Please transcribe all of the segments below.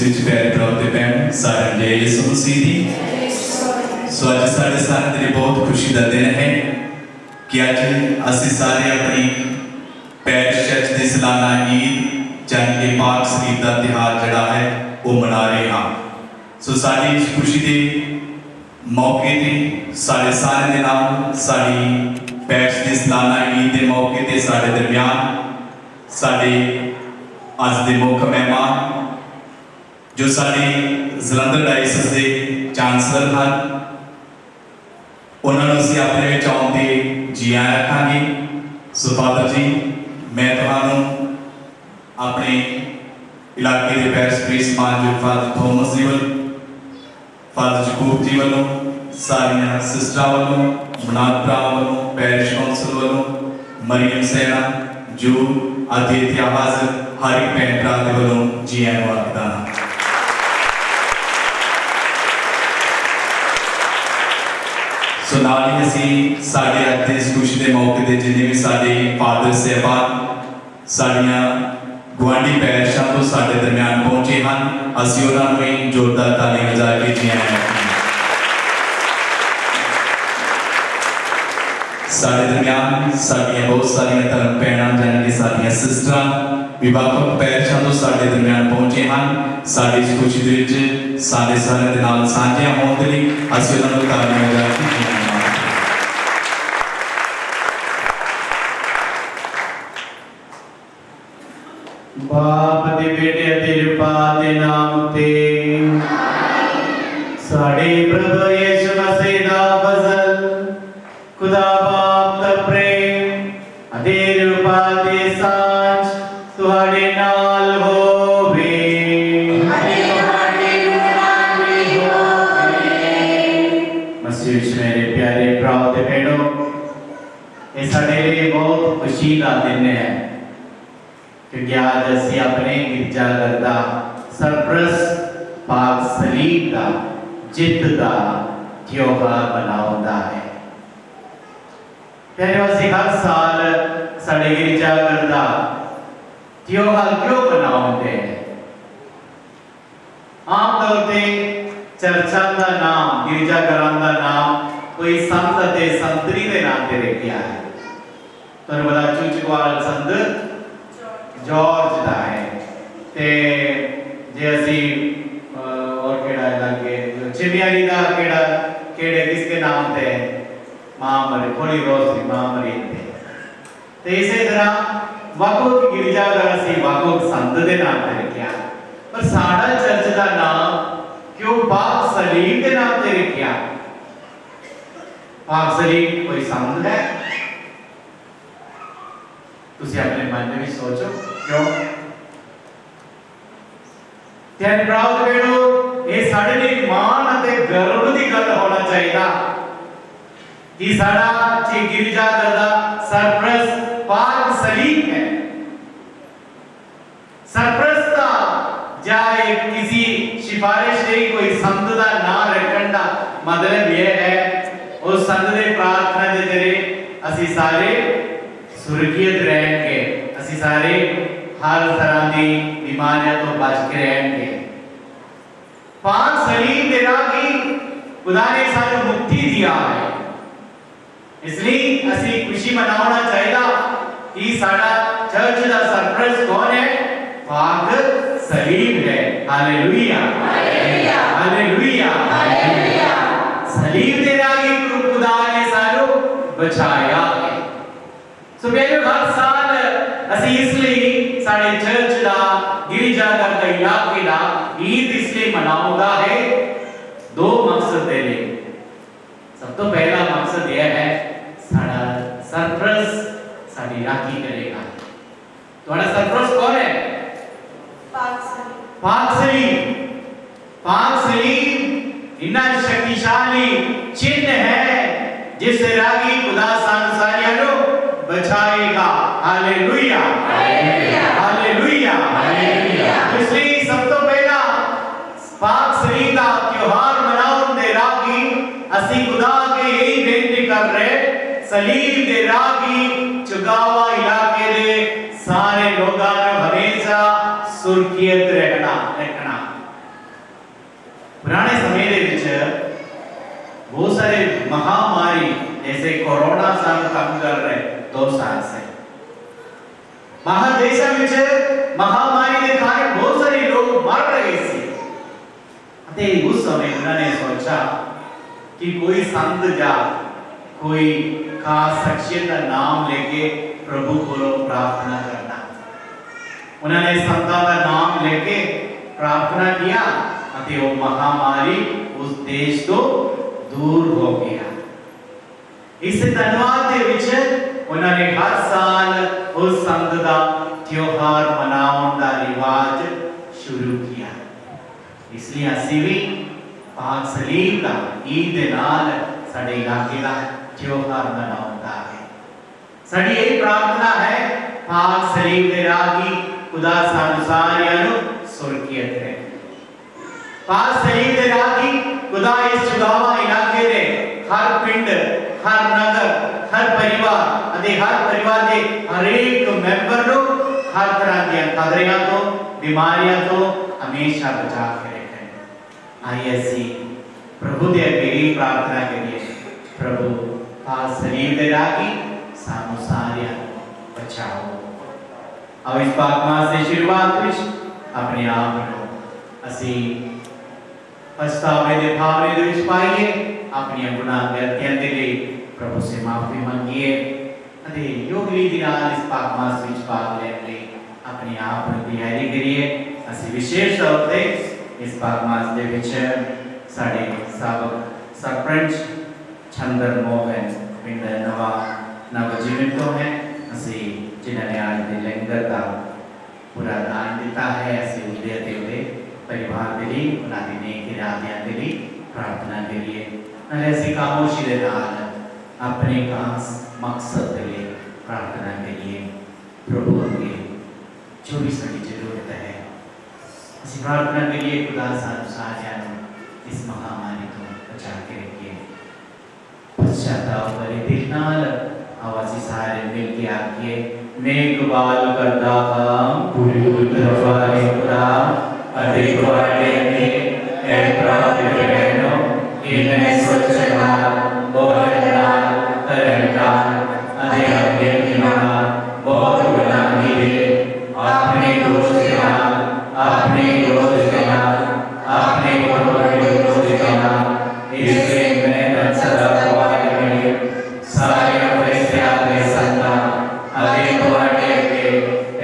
ਵਿੱਚ ਪਿਆਰੇ ਭਰਾ ਤੇ ਭੈਣ ਸਾਰਿਆਂ ਨੂੰ ਯਿਸੂ ਮਸੀਹ ਦੀ ਸੋ ਅੱਜ ਸਾਡੇ ਸਾਰਿਆਂ ਦੇ ਲਈ ਬਹੁਤ ਖੁਸ਼ੀ ਦਾ ਦਿਨ ਹੈ ਕਿ ਅੱਜ ਅਸੀਂ ਸਾਰੇ ਆਪਣੀ ਪੈਰਿਸ਼ ਚਰਚ ਦੀ ਸਾਲਾਨਾ ਈਦ ਯਾਨੀ ਕਿ ਪਾਕ ਸਰੀਰ ਦਾ ਤਿਉਹਾਰ ਜਿਹੜਾ ਹੈ ਉਹ ਮਨਾ ਰਹੇ ਹਾਂ। ਸੋ ਸਾਡੀ ਇਸ ਖੁਸ਼ੀ ਦੇ ਮੌਕੇ ਤੇ ਸਾਡੇ ਸਾਰਿਆਂ ਦੇ ਨਾਲ ਸਾਡੀ ਪੈਰਿਸ਼ ਦੀ ਸਾਲਾਨਾ ਈਦ ਦੇ ਮੌਕੇ ਤੇ ਸਾਡੇ ਦਰਮਿਆਨ ਸਾਡੇ ਅੱਜ ਦੇ ਮੁੱਖ ਮਹਿਮਾਨ जो साढ़े जलंधर डायसिस के चांसलर हैं उन्होंने असीं अपने विच आउंदे जी आया रखांगे। सो फादर जी मैं तुहानूं अपने इलाके के पैरिश प्रीस्ट समाज फादर थॉमस जी वालों फादर जकूब जी वालों सारियां सिस्टर वालों मनात भरा वालों पैरिश कौंसल वालों मरियम सैना जो अतिथि हाज़र हर एक भैन भरा दे वालों जी आया आखदा हां। सो नाल ही असीं साडे अज दे इस खुशी के मौके ते जिन्ने भी साडे फादर साहबान साडियां गुआढ़ी पैरिशां तो साडे दरम्यान पहुंचे हैं असीं उन्हां नूं भी जोरदार ताली बजा के जी आया साडे दरम्यान साडियां बहुत सारियां धर्म भैणां जाने कि साडियां सिस्टरां विभाग पैरिशां तो साडे दरम्यान पहुंचे हैं साडी इस खुशी दे विच साडे सारियां दे नाल साझियां होण दे लई असीं उन्हां नूं ताली बजा के जी बाप दे बेटे ते रूपा दे नाम ते साडे प्रभु यीशु मसीह दा फजल खुदा बाप दा प्रेम अते रूपा दे सांझ तुहाडे नाल होवे मसीह विच मेरे प्यारे भरा ते भैणो ये साडे लिए बहुत खुशी दा दिन है क्योंकि आज असी अपने गिरजाघर का सरप्रस्त पाक सलीब का जित का त्योहार मनाउंदा है। फिर असी हर साल साडे गिरजाघर का त्योहार क्यों मनाउंदे हैं? आम तौर पे चर्चा का नाम गिरजाघरां का नाम कोई संत ते संतरी के नाम ते रखिया है। तो बड़ा चुचवाल संत जॉर्ज दा है ते जे असी और केड़ा लागे चिमियारी दा केड़े किसके नाम ते मां मरी थोड़ी रोज मां मरी ते इसी तरह वाको की गिरजाघर असी वाको संत दे नाम ते रखिया पर साडा चर्च दा नाम क्यों पाक सलीब दे नाम ते रखिया? पाक सलीब कोई संत है? तुसी अपने मन में भी सोचो क्यों? ध्यान प्राप्त करो ये साडे लिए मान अते गर्व दी गल होना चाहिए कि साडा जे गिरजाघर दा सरप्रस्त पाक सलीब है। सरप्रस्त दा जाए किसी सिफारिश नहीं कोई संत दा नाम रखण दा मतलब ये है उस संत दे प्रार्थना दे जरिए असी सारे सुर्गीयत रहेंगे असी सारे हर तरह की बीमारियों तो बच के रहेंगे। पाक सलीब दे राही खुदा ने सानू मुक्ति दिया है इसलिए असी खुशी मनाना चाहिए कि साडा चर्च दा सरप्रस्त कौन है? पाक सलीब है। Hallelujah hallelujah hallelujah hallelujah. सलीब दे राही खुदा ने सानू बचाया है। सो मेरे हर साल असी इसलिए साडे चर्च दा गिरजाघर दा इलाके दा ईद इसलिए मनाउंदा है दो मकसद दे लिए। सब तो पहला मकसद यह है साडा सरप्रस्त साडी राखी करेगा। तुम्हारा सरप्रस्त कौन है? पाक सलीब। पाक सलीब इतना शक्तिशाली चिन्ह है जिससे रागी खुदा सानू सारियां नु बचाएगा। Hallelujah hallelujah hallelujah hallelujah. इसलिए सब तो पहला पाक सलीब का त्योहार मनाउण दे रागी असी खुदा के यही बेनती कर रहे सलीब दे रागी चुगावा इलाके दे सारे लोगां ने हमेशा सुरक्षित रहना बहुत सारे महामारी जैसे कोरोना साल कम कर रहे 2 साल से महादेशा में महामारी के कारण बहुत सारे लोग मर रहे थे। अते उस समय उन्होंने सोचा कि कोई संत जा कोई खास शख्सियत का नाम लेके प्रभु को प्रार्थना करना। उन्होंने संता का नाम लेके प्रार्थना किया अते वो महामारी उस देश तो दूर हो गया। इस धन्यवाद के विच उन्होंने हर साल उस संत का त्योहार मनाने का रिवाज शुरू किया। इसलिए असी भी पाक सलीम का ईद के नाल साडे इलाके का त्योहार मनाता है। साडी यही प्रार्थना है पाक सलीम दे रागी खुदा सानू सारियां नु सुरक्षित है। पाक सलीम दे रागी खुदा इस जुगावा इलाके दे हर पिंड हर नगर हर परिवार अदे हर परिवार दे हर एक मेंबर नु हर तरह की खतरियां तो बीमारियां तो हमेशा बचा के रखे। आइए सी प्रभु दे अगे प्रार्थना करिए। प्रभु पाक सलीम दे रागी सानू सारियां बचाओ। अब इस पाक मास से शुरुआत विच अपने आप को असी पछतावे दे भावने दे विच पाइए। अपनी गुनाह गलतियां दे लिए प्रभु से माफी मांगिए। अरे योगली दी नाल इस पाक मास विच भाग लेने लिए अपने आप को तैयारी करिए। असी विशेष तौर पे इस पाक मास दे विच साडे साबक सरपंच चंदर मोहन पिंड नवा नवजीवन तो है असी जिन्होंने आज दे लंगर का पूरा दान दिता है। असी उदे देवदे परिवार के लिए उन्होंने नेक इरादियां के लिए प्रार्थना करिए। असी खामोशी के नाल अपने खास मकसद के लिए प्रार्थना करिए। प्रभु अगे जो भी साडी जरूरत है असी प्रार्थना करिए। खुदा सानू सारियां नू इस महामारी तो बचा के रखिए। पश्चाताप भरे दिल नाल आवाज़ी सारे मिल के आके नेकबाल करदा पूरी तरफारे खुदा अरे तुहाडे ने ए प्राप्त करनो इन्हें सोचना बोलना करना अरे अगे किनारा बहुत गुनाही है। अपने दोष के नाल अपने दोष के नाल अपने दोष के नाल इसलिए मैं सदा गवाही करी सारे फरिश्ते आगे संता अरे तुहाडे के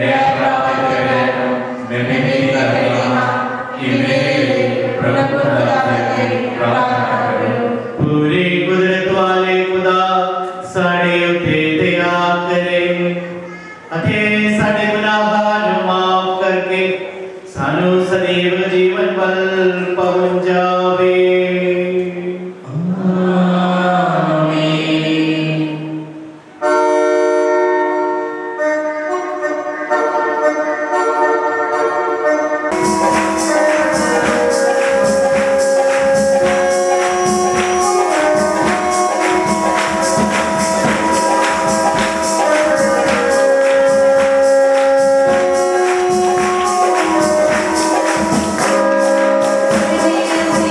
ए प्राप्त करनो मैं विनती करना कि मेरे प्रभु करके प्रार्थना करो। पूरी कुदरत वाले खुदा साडे उते दया करे अते साडे गुनाह माफ करके सानू सदैव जीवन पल पहुंचावे। Amen.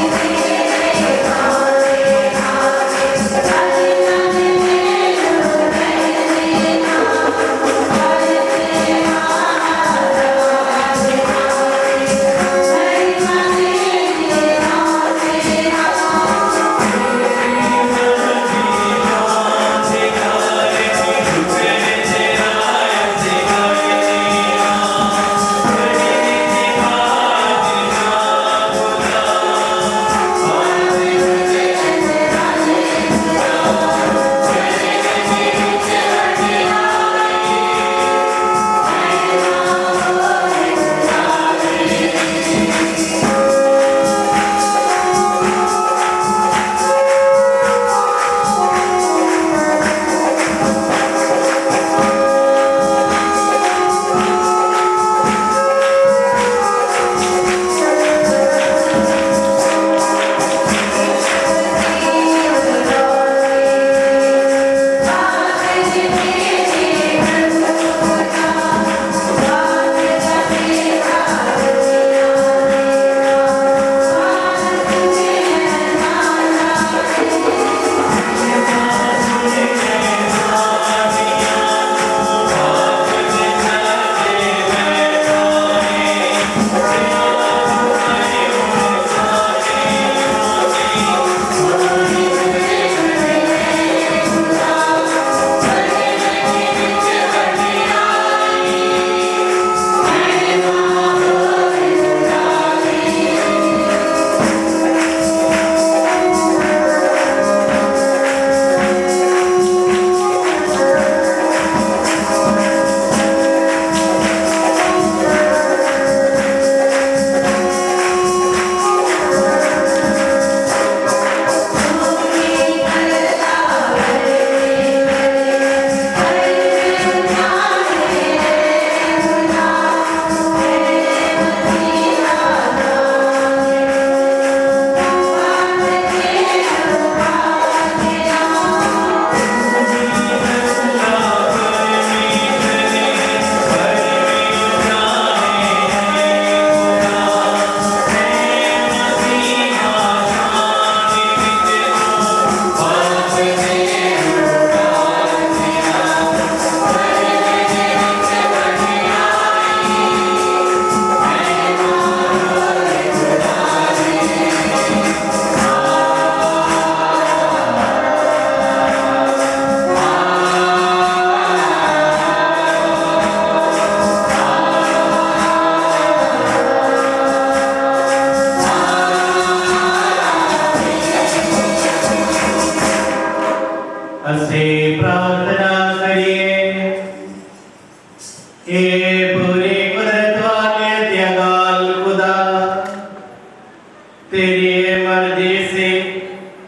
तेरी ये मर्जी से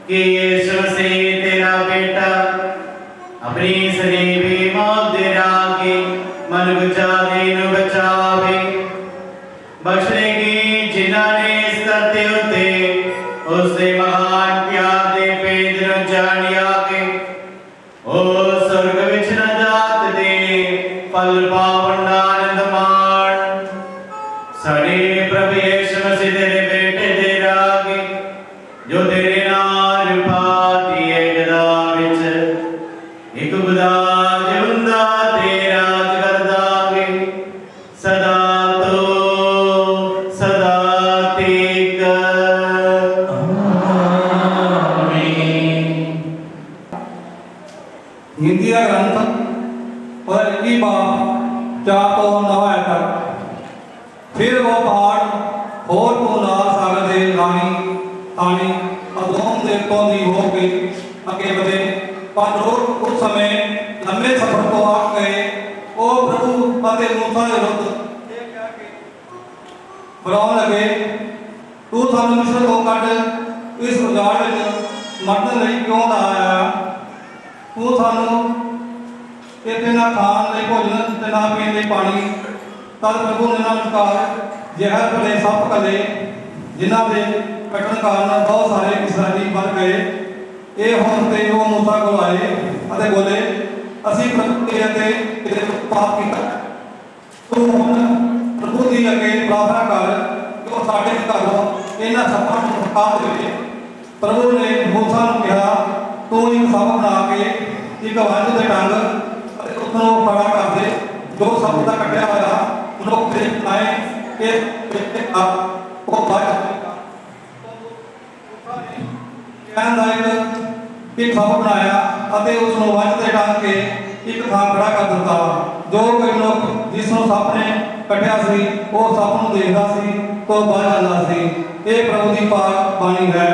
कि यीशु मसीह तेरा बेटा अपनी सरीबी मौत दे रागे मनुष्य दे बचावे बख्शेगी जिन्होंने इस करते होते उससे महान प्यार दे भेद न जानिया के ओ स्वर्ग विच न जात दे फल पावन आनंद मान सारे प्रभु यीशु मसीह तेरे बेटे दे रागे जो तेरे नाल पाती है गदा विच एक खुदा जिंदा तेरा करदा वे सदा तो सदा तेक हिंदी का ग्रंथ और इनकी बात 4 तो 9 तक फिर वो पहाड़ होर को ना सागर दे रानी आनी अदोम देवतों की हो के अगे बढ़े पर लोग उस समय लंबे सफर को आ गए ओ प्रभु अते मूसा दे विरुद्ध बुलाने लगे तू सानू मिस्र को कट इस उजाड़ में मरने लई क्यों लाया तू सानू इतने ना खान ले भोजन ते ना पीने ले पानी तद प्रभु ने नमस्कार जहर भले सप कले जिन्हां दे कटन कारण बहुत सारे इस्राएली मर गए ये हुण ते वो मूसा को आए अते बोले असीं प्रभु के अते किते पाप कीता तू हुण प्रभु दी अगे प्रार्थना कर कि वो साडे घरों इन्हां सप्पां नूं हटा देवे प्रभु ने मूसा नूं कहा तू एक सप बना के एक वंज दे डंग उसनों खड़ा कर दे जो सब का कटिया होया लोग देख आए के आप को बात कहन लायक एक सप बनाया अते उसनों वंज दे डंग के एक थां खड़ा कर दिता जो कोई लोग जिसनों सप ने कटिया सी वो सप नूं देखदा सी तो बच जांदा सी ये प्रभु दी पाक बाणी है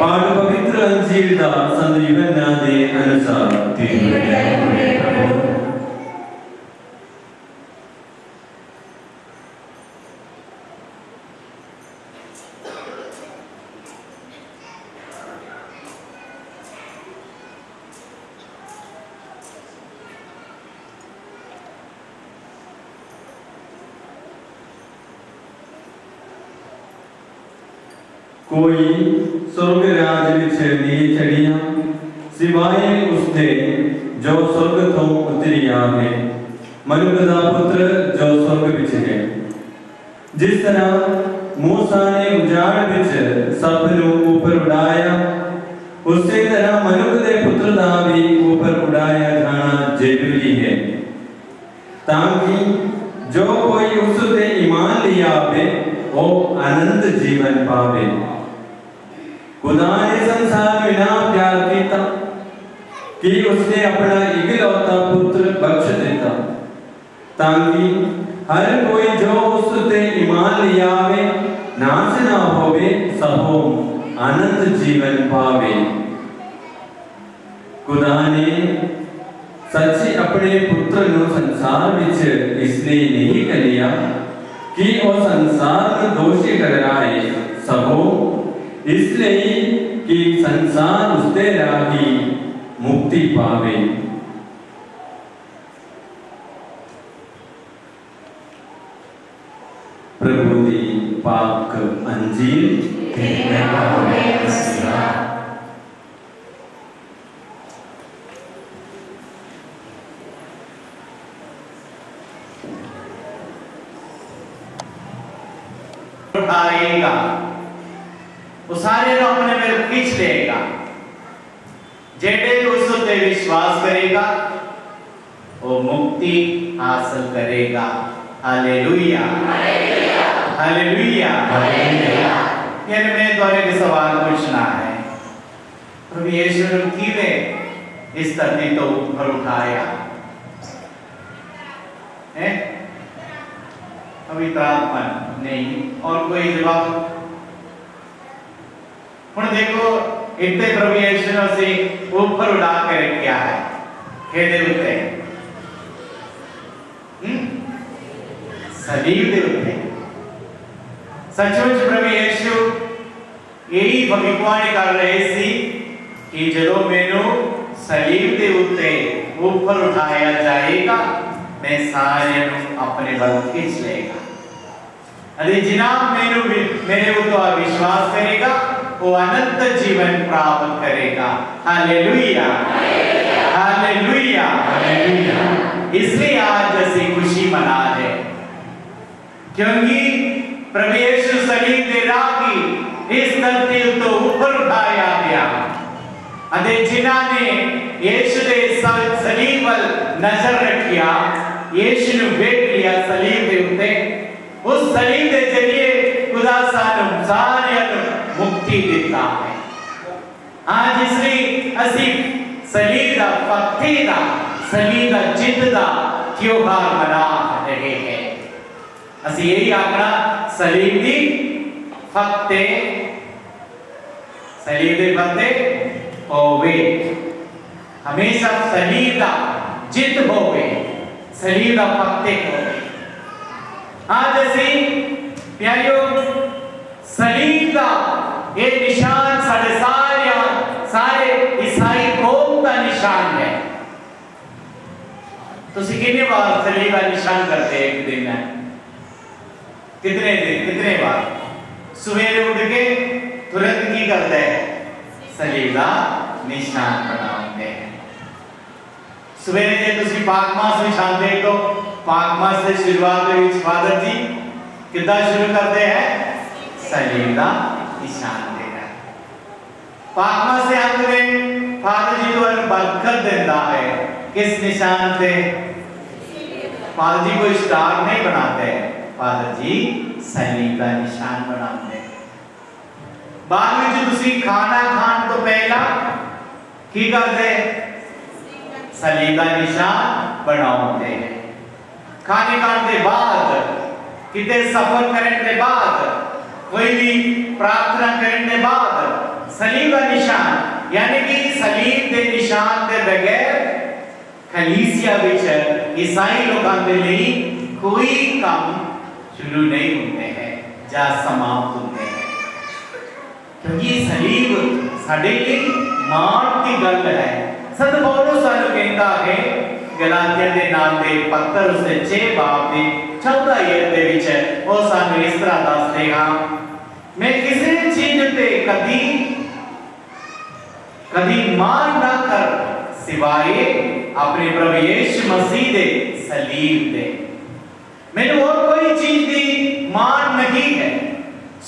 पाठ पवित्र अंजील दा संत यूहन्ना दे अनुसार। कोई स्वर्ग राज विच नहीं चढ़िया सिवाय उसने जो स्वर्ग तो उतरिया है, मनुष्य दा पुत्र जो स्वर्ग विच है। जिस तरह मूसा ने उजाड़ विच सब नूं ऊपर उड़ाया, उसी तरह मनुष्य दे पुत्र दा भी ऊपर उड़ाया जाना जरूरी है, ताकि जो कोई उस ते ईमान लिया आवे वो अनंत जीवन पावे। खुदा ने संसार में ना प्यार किया कि उसने अपना इकलौता पुत्र बख्श देता, ताकि हर कोई जो उस ते ईमान लिया आवे नाश ना होवे सबो अनंत जीवन पावे। खुदा ने सच्ची अपने पुत्र नु संसार विच इसलिए नहीं कलिया कि वो संसार में दोषी ठहराए सबो, इसलिए कि संसार उसते राही मुक्ति पावे। प्रभु दी पाक अंजील। उठाएगा, वो सारे लोग अपने में खींच लेगा। जेड़े उस पे विश्वास करेगा वो मुक्ति हासिल करेगा। Hallelujah, hallelujah, hallelujah. फिर मैं तुम्हें एक सवाल पूछना है, प्रभु यीशु ने किवें इस धरती तो ऊपर उठाया है? पवित्र आत्मा नहीं, और कोई जवाब? हुण देखो, इतने प्रभु यीशु ने उसे ऊपर उड़ा के रखा है खेदे उत्ते, सलीब दे उत्ते। सचमुच प्रभु यीशु यही भविष्यवाणी कर रहे सी कि जदों मैनू सलीब दे उत्ते ऊपर उठाया जाएगा, मैं सारे अपने बल खींच लेगा। अरे जिनाब मेरे ऊपर विश्वास करेगा वो अनंत जीवन प्राप्त करेगा। Hallelujah, hallelujah, hallelujah. इसलिए आज ऐसी खुशी मना है, क्योंकि प्रभु यीशु सलीब दे राही इस धरती तो ऊपर उठाया गया। अरे जिन्होंने यीशु दे सलीब पर नजर रखिया, यीशु ने वेख लिया सलीब दे उत्ते, उस सलीब के जरिए खुदा सानू सारियां मुक्ति देता है। आज इसलिए असी सलीब दा पत्ते दा, सलीब दा जिद दा त्योहार मना रहे हैं। असी यही आखना, सलीब दी फत्ते, सलीब दे फत्ते होवे, हमेशा सलीब दा जिद होवे, सलीब दा फत्ते होवे। आज असी प्यारियों सलीब का ये निशान साढ़े सारे ईसाई कौम का निशान है। तो कितने बार सलीब का निशान करते हैं एक दिन में? कितने दिन, कितने बार? सवेरे उठ के तुरंत की करते हैं? सलीब का निशान बनाते हैं। सवेरे जब तुसी पाक मास निशान दे तो पाक मास की शुरुआत में फादर जी कितना शुरू करते हैं? सलीब का निशान देना। पाक मास के अंत में फादर जी को बरकत देता है, किस निशान से? फादर जी को स्टार नहीं बनाते, फादर जी सलीब का निशान बनाते हैं। बाद में जो तुसी खाना खान तो पहला की करते? सलीब का निशान बनाते हैं। खाने खाने के बाद, कितने सफर करने के बाद, कोई भी प्रार्थना करने के बाद सलीब का निशान, यानी कि सलीब के निशान के बगैर कलीसिया विच ईसाई लोगों के लिए कोई काम शुरू नहीं होते हैं या समाप्त होते हैं, क्योंकि सलीब साडे लिए मान की गल है। संत पौलुस सानू कहता है गलातिया के नाम दे पत्र उसके 6 बाब के 14 आयत दे विच वो सानू इस तरह दसदेगा, मैं किसी चीज पे कभी मान ना कर सिवाय अपने प्रभु यीशु मसीह दे सलीब दे। मैंने और कोई चीज दी मान नहीं है,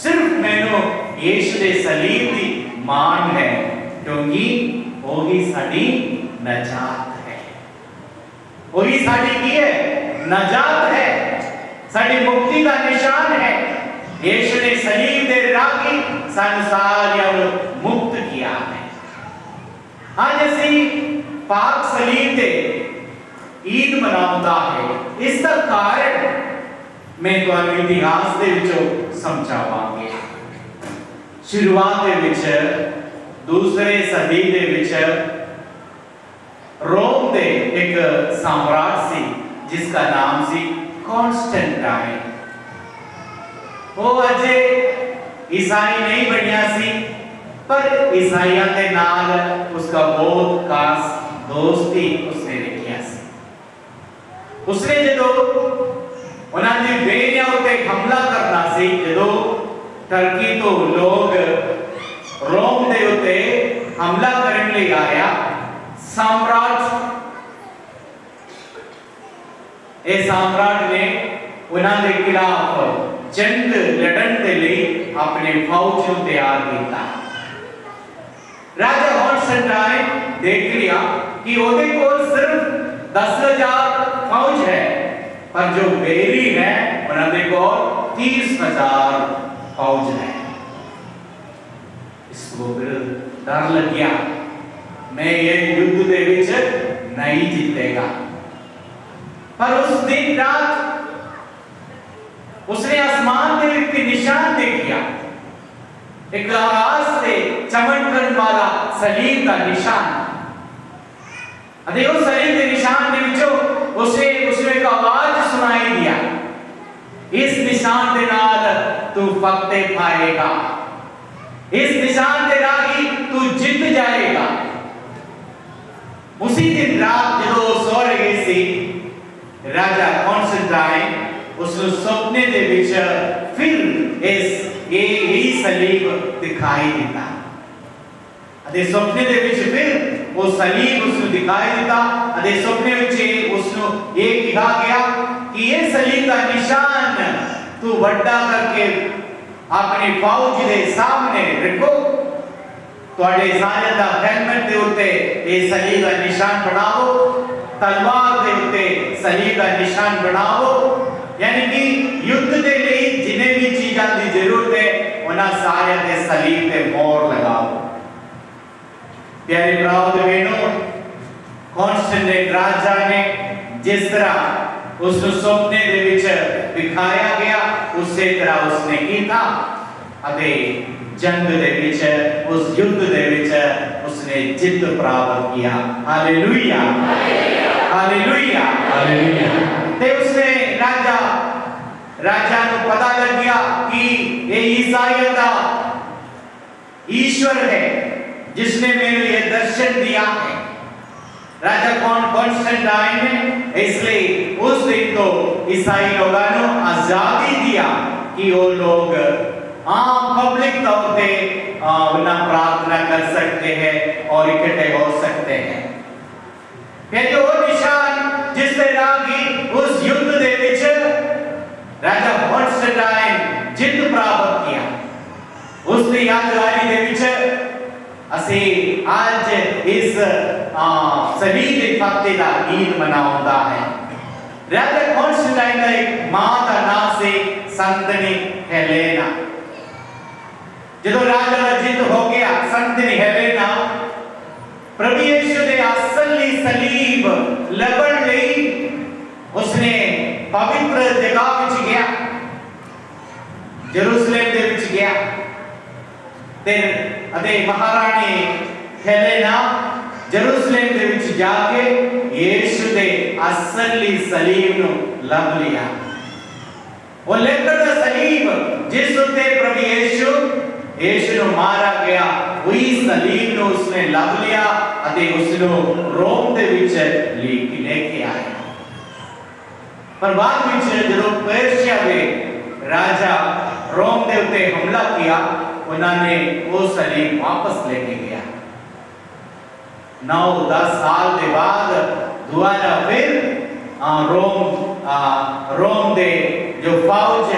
सिर्फ मैंने यीशु दे सलीब दी मान है, क्योंकि वो ही साडी नजात है, वो ही साडी की है नजात है, साडी मुक्ति का निशान है। यीशु ने सलीब दे राही संसारियों को मुक्त किया है। आज असी पाक सलीब दे ईद मनाउंदा है, इसका कारण मैं तुहानू इतिहास दे विचों समझावांगे। शुरुआत दे विच दूसरे सदी दे विच रोम दे एक सम्राट सी जिसका नाम सी कॉन्स्टेंटाइन। वो अजे ईसाई नहीं बनिया सी, पर ईसाइयों के नाल उसका बहुत खास दोस्ती उसने रखिया सी। उसने जो उन्होंने बेरिया उते हमला करना सी, जो टर्की तो लोग रोम दे उते हमला करने लिए आया, सम्राट ने उन्होंने खिलाफ जंग लड़न के लिए अपने फौज को तैयार किया। राजा कॉन्स्टेंटाइन देख लिया कि ओदे को सिर्फ 10,000 फौज है, पर जो बेरी है उन्होंने को 30,000 फौज है। इसको फिर डर लग गया, मैं ये युद्ध दे विच नहीं जीतेगा। पर उस दिन रात उसने आसमान के एक निशान देखा, एक आकाश से चमकने वाला सलीब का निशान। देखो सलीब के निशान के विचों उसे एक आवाज सुनाई दिया, इस निशान के नाल तू फतेह पाएगा, इस निशान के राही तू जीत जाएगा। उसी दिन रात जो सो रही सी, राजा कॉन्स्टेंटाइन उस सपने दे विच फिर यही सलीब दिखाई दिता। अदे सपने दे विच फिर वो सलीब उसको दिखाई दिता। अदे सपने विच उसको ये कहा गया कि ये सलीब का निशान तू बड़ा करके अपनी फौज के सामने रखो, तुहाडे सारे दा हेलमेट दे उत्ते ये सलीब का निशान बनाओ, तलवार दे उत्ते सलीब का निशान बनाओ, यानी कि युद्ध के लिए जिन्हें भी चीज़ों की जरूरत है उन्हें सारे दे सलीब पे मोहर लगाओ। प्यारे भराओ ते बहनों, कॉन्स्टेंटाइन राजा ने जिस तरह उस सपने दे विच दिखाया गया उसी तरह उसने किया। अबे जंग दे विच उस युद्ध दे विच उसने जीत प्राप्त किया। Hallelujah hallelujah hallelujah. ते उसने राजा को पता लग गया कि ये ईसाइयों का ईश्वर है जिसने मेरे लिए दर्शन दिया है। राजा कॉन्स्टेंटाइन ने इसलिए उस दिन तो ईसाई लोगों को आजादी दिया कि वो लोग आम पब्लिक तौर पे उन्हें प्रार्थना कर सकते हैं और इकट्ठे हो सकते हैं। फिर जो निशान जिससे रागी उस युद्ध दे विच राजा कॉन्स्टेंटाइन जीत प्राप्त किया, उसकी यादगारी दे विच असी आज इस सलीब फतेह का ईद मनाउंदा है। राजा कॉन्स्टेंटाइन का एक मां का नाम से संतनी हेलेना। जब राजा का जीत हो गया, संतनी हेलेना प्रभु यीशु दे असली सलीब लबन लई उसने पवित्र जगह विच गया, जेरूसलम दे विच गया। ਤੇ ਅਤੇ ਮਹਾਰਾਣੀ ਹੈਲੇਨਾ ਜਰੂਸਲਮ ਦੇ ਵਿੱਚ ਜਾ ਕੇ ਯੀਸ਼ੂ ਦੇ ਅਸਲੀ ਸਲੀਬ ਨੂੰ ਲੱਭ ਲਿਆ। ਉਹ ਲੱਕੜ ਦਾ ਸਲੀਬ ਜਿਸ ਉੱਤੇ ਪ੍ਰਭੂ ਯੀਸ਼ੂ ਨੂੰ ਮਾਰਾ ਗਿਆ, ਉਹੀ ਸਲੀਬ ਨੂੰ ਉਸਨੇ ਲੱਭ ਲਿਆ ਅਤੇ ਉਸ ਨੂੰ ਰੋਮ ਦੇ ਵਿੱਚ ਲੈ ਕੇ ਆਇਆ। ਪਰ ਬਾਅਦ ਵਿੱਚ ਜਦੋਂ ਪਰਸ਼ੀਆ ਦੇ ਰਾਜਾ ਰੋਮ ਦੇ ਉੱਤੇ ਹਮਲਾ ਕੀਤਾ, ਉਹਨਾਂ ਨੇ ਉਹ ਸਲੀਬ ਵਾਪਸ ਲੈ ਕੇ ਗਿਆ। 9-10 साल के बाद दोबारा फिर रोम दे जो फौज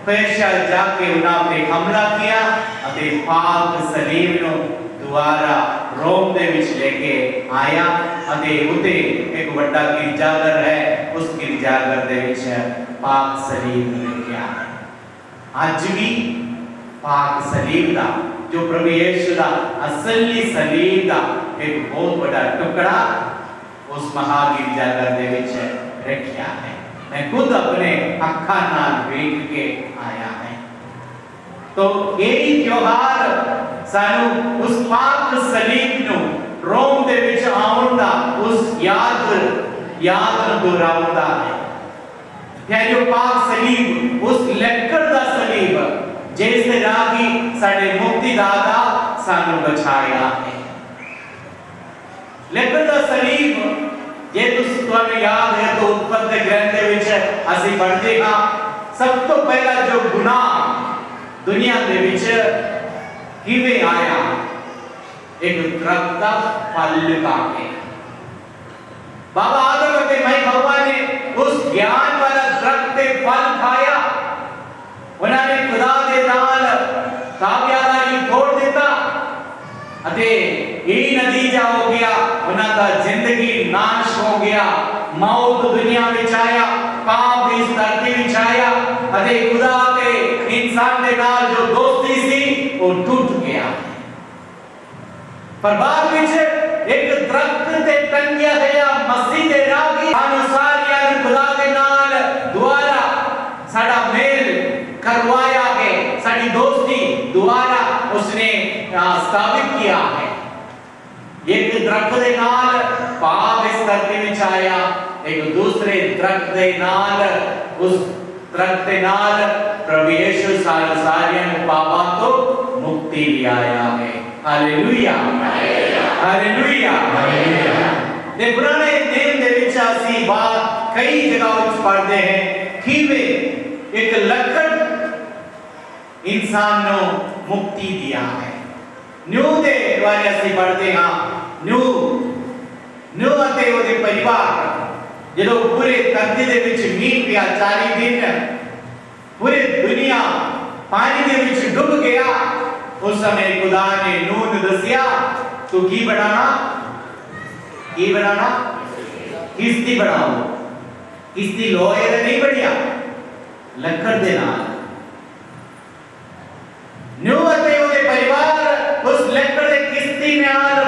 पेशा जाके उन्होंने हमला किया अते पाक सलीब नु दोबारा रोम दे विच लेके आया अते उते एक बड़ा गिरजाघर है, उस गिरजाघर दे विच पाक सलीब लेके आया। आज भी पाक सलीब दा जो प्रभु यीशु दा असली सलीब दा एक बहुत बड़ा टुकड़ा उस महागिरजाघर दे विच रखिया है। मैं खुद अपने अखा नाल देख के आया है। तो यही त्योहार सानू उस पाक सलीब नु रोम दे विच आउण दा उस याद दोहराउंदा है। फिर जो पाक सलीब उस लकड़ दा सलीब जिस राही साडे मुक्ति दाता सानू बचाया है। लकड़ दा सलीब जे तुहानू याद है तो उत्पत्ति ग्रंथ दे विच ਅਸੀਂ पढ़दे हां, सब तो पहला जो गुनाह दुनिया दे विच किवें आया, एक दरख्त दा फल खा के। बाबा आदम अते माई हव्वा ने उस ज्ञान वाला दरख्त दे फल खाया, उन्होंने खुदा दे नाल ताबेदारी छोड़ दिता अते यही नतीजा हो गया, उन्हां दा जिंदगी नाश हो गया, मौत दुनिया विच आया, पाप इस धरती विच आया अते खुदा ते इंसान दे नाल जो दोस्ती सी वो टूट गया। पर बाद विच एक दरख्त ते टंगिया होया मसीह दे राही अनुसारियां ने खुदा दे नाल दोबारा साडा मेल करवाया है, साडी दोस्ती दोबारा उसने स्थापित किया है। एक दरख्त दे नाल पाप इस धरती विच आया, एक दूसरे दरख्त दे नाल उस दरख्त दे नाल प्रभु यीशु सारियां पापां तो मुक्ति ले आया है। Hallelujah hallelujah hallelujah. ते पुराने नियम दे विच ਅਸੀਂ बात कई जगहों विच पढ़ते हैं कि वे एक लकड़ इंसान नो मुक्ति दिया है। न्यू दे बारे ਅਸੀਂ पढ़ते हां, न्यू अते ਉਹਦੇ परिवार ਜਦੋਂ पूरे धरती ਦੇ ਵਿੱਚ ਮੀਂਹ ਪਿਆ 40 दिन पूरी दुनिया पानी ਦੇ ਵਿੱਚ डूब गया, उस समय खुदा ने नूह ਨੂੰ ਦੱਸਿਆ तू की बनाना किश्ती बनाओ। किश्ती लोहे से नहीं बढ़िया, लकड़ दे नाल। नूह अते ਉਹਦੇ परिवार उस लकड़ दे किश्ती नाल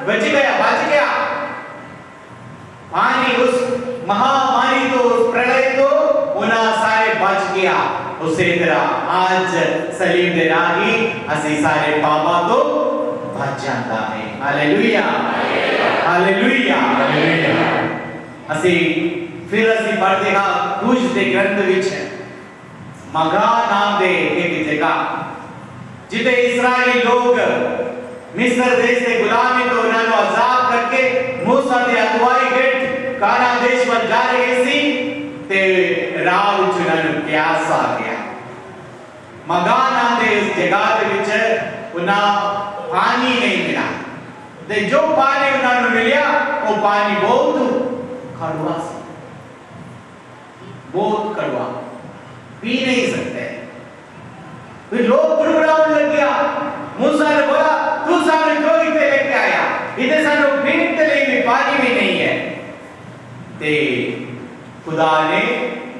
बच गया। पानी उस महामारी तो उस प्रलय तो उन्हें सारे बच गया। उसी तरह आज सलीब दे राही ਅਸੀਂ सारे पापां तो बच जाता है। Hallelujah hallelujah hallelujah. ਅਸੀਂ पढ़ते हां कुछ दे ग्रंथ विच मगा नाम दे एक जगह जिथे इस्राएली लोग मिस्र देश से गुलामी तो उन्होंने आजाद करके मूसा दे अगुवाई हेठ कानान देश पर जा रहे सी ते राह विच उन्होंने प्यास आ गया। मगा नाम दे इस जगह दे विच उन्हें पानी नहीं मिला ते जो पानी उन्होंने मिला वो पानी बहुत कड़वा सी, बहुत कड़वा, पी नहीं सकते। फिर लोग बुड़बुड़ाने लग गया। मूसा ने बोला तू सामने क्यों इतने लेके आया, इतने सारे पीने के लिए भी पानी भी नहीं है। ते खुदा ने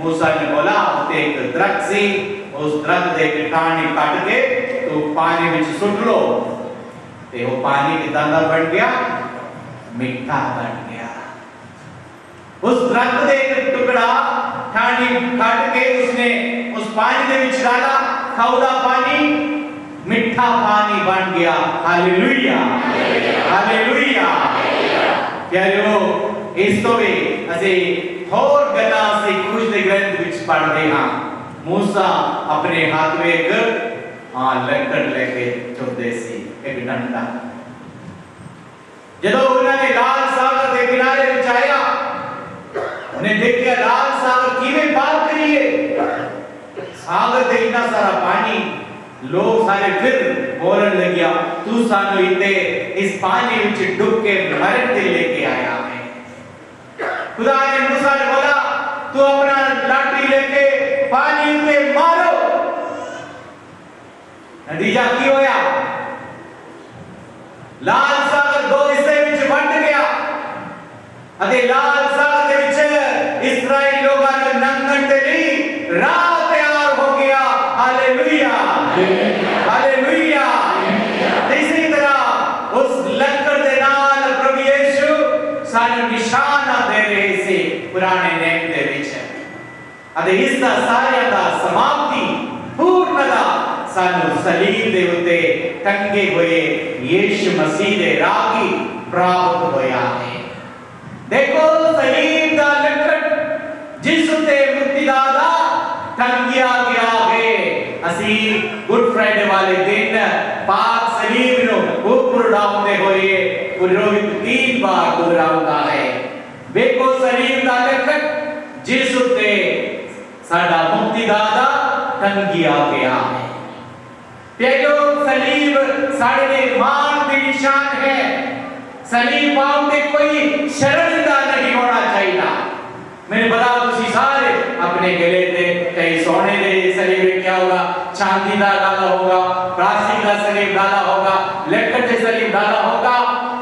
मूसा ने बोला ते एक दरख्त सी, उस दरख्त दे टाहनी काट के तो पानी में सुट लो, ते वो पानी कितना बन गया, मीठा बन गया। उस दरख्त दे एक टुकड़ा टाहनी काट के उसने उस पानी दे विच डाला, खाऊदा पानी मिठा पानी बन गया। Hallelujah, hallelujah. प्यारियो, इस तो भी असे होर गल्लां से कुछ दे ग्रंथ विच पढ़दे हां। मूसा अपने हाथ में एक लकड़ लेके चुकदे सी, एक डंडा। जदों उन्होंने लाल सागर के किनारे विच आया, उन्हें देखिया लाल सागर किवें पार करिए। सागर दे इतना सारा पानी, लोग सारे फिर बोलन लगिया, तू सानू इते इस पानी विच डुब के मरन ते लेके आया है। खुदा ने मूसा ने बोला, तू अपना लाठी लेके पानी पे मारो। नतीजा की होया? लाल सागर दो हिस्से विच बंट गया। अते लाल सागर दे विच इस्राएल लोगां ने लंघण दे लई राह तैयार हो गया। Hallelujah, hallelujah. इसी तरह उस लकड़ दे नाल प्रभु यीशु सानू निशाना दे रहे से पुराने नेम दे विच। अते इसदा सारिया दा समाप्ति पूर्णता सानू सलीब दे उत्ते टंगे हुए यीशु मसीह दे राही प्राप्त होया है। देखो सलीब दा लकड़ जिस उत्ते मुक्तिदाता टंगिया गया है। असी गुड फ्राइडे वाले दिन पाक सलीब नु ऊपर उड़ाउंदे होए पुरोहित 3 बार दोहराउंदा है। देखो सलीब दा लकड़ जिस उत्ते साडा मुक्तिदाता टंगिया गया है। प्यारो, सलीब साडे लिए मान दी निशान है। सलीब पाउंदे कोई शर्मिंदा नहीं होना चाहिए। मैंने बता तुसी सारे अपने गले पे कई सोने दे सलीब क्या होगा, चांदी दा डाला होगा, प्लास्टिक दा सलीब डाला होगा, लकड़ दे सलीब डाला होगा।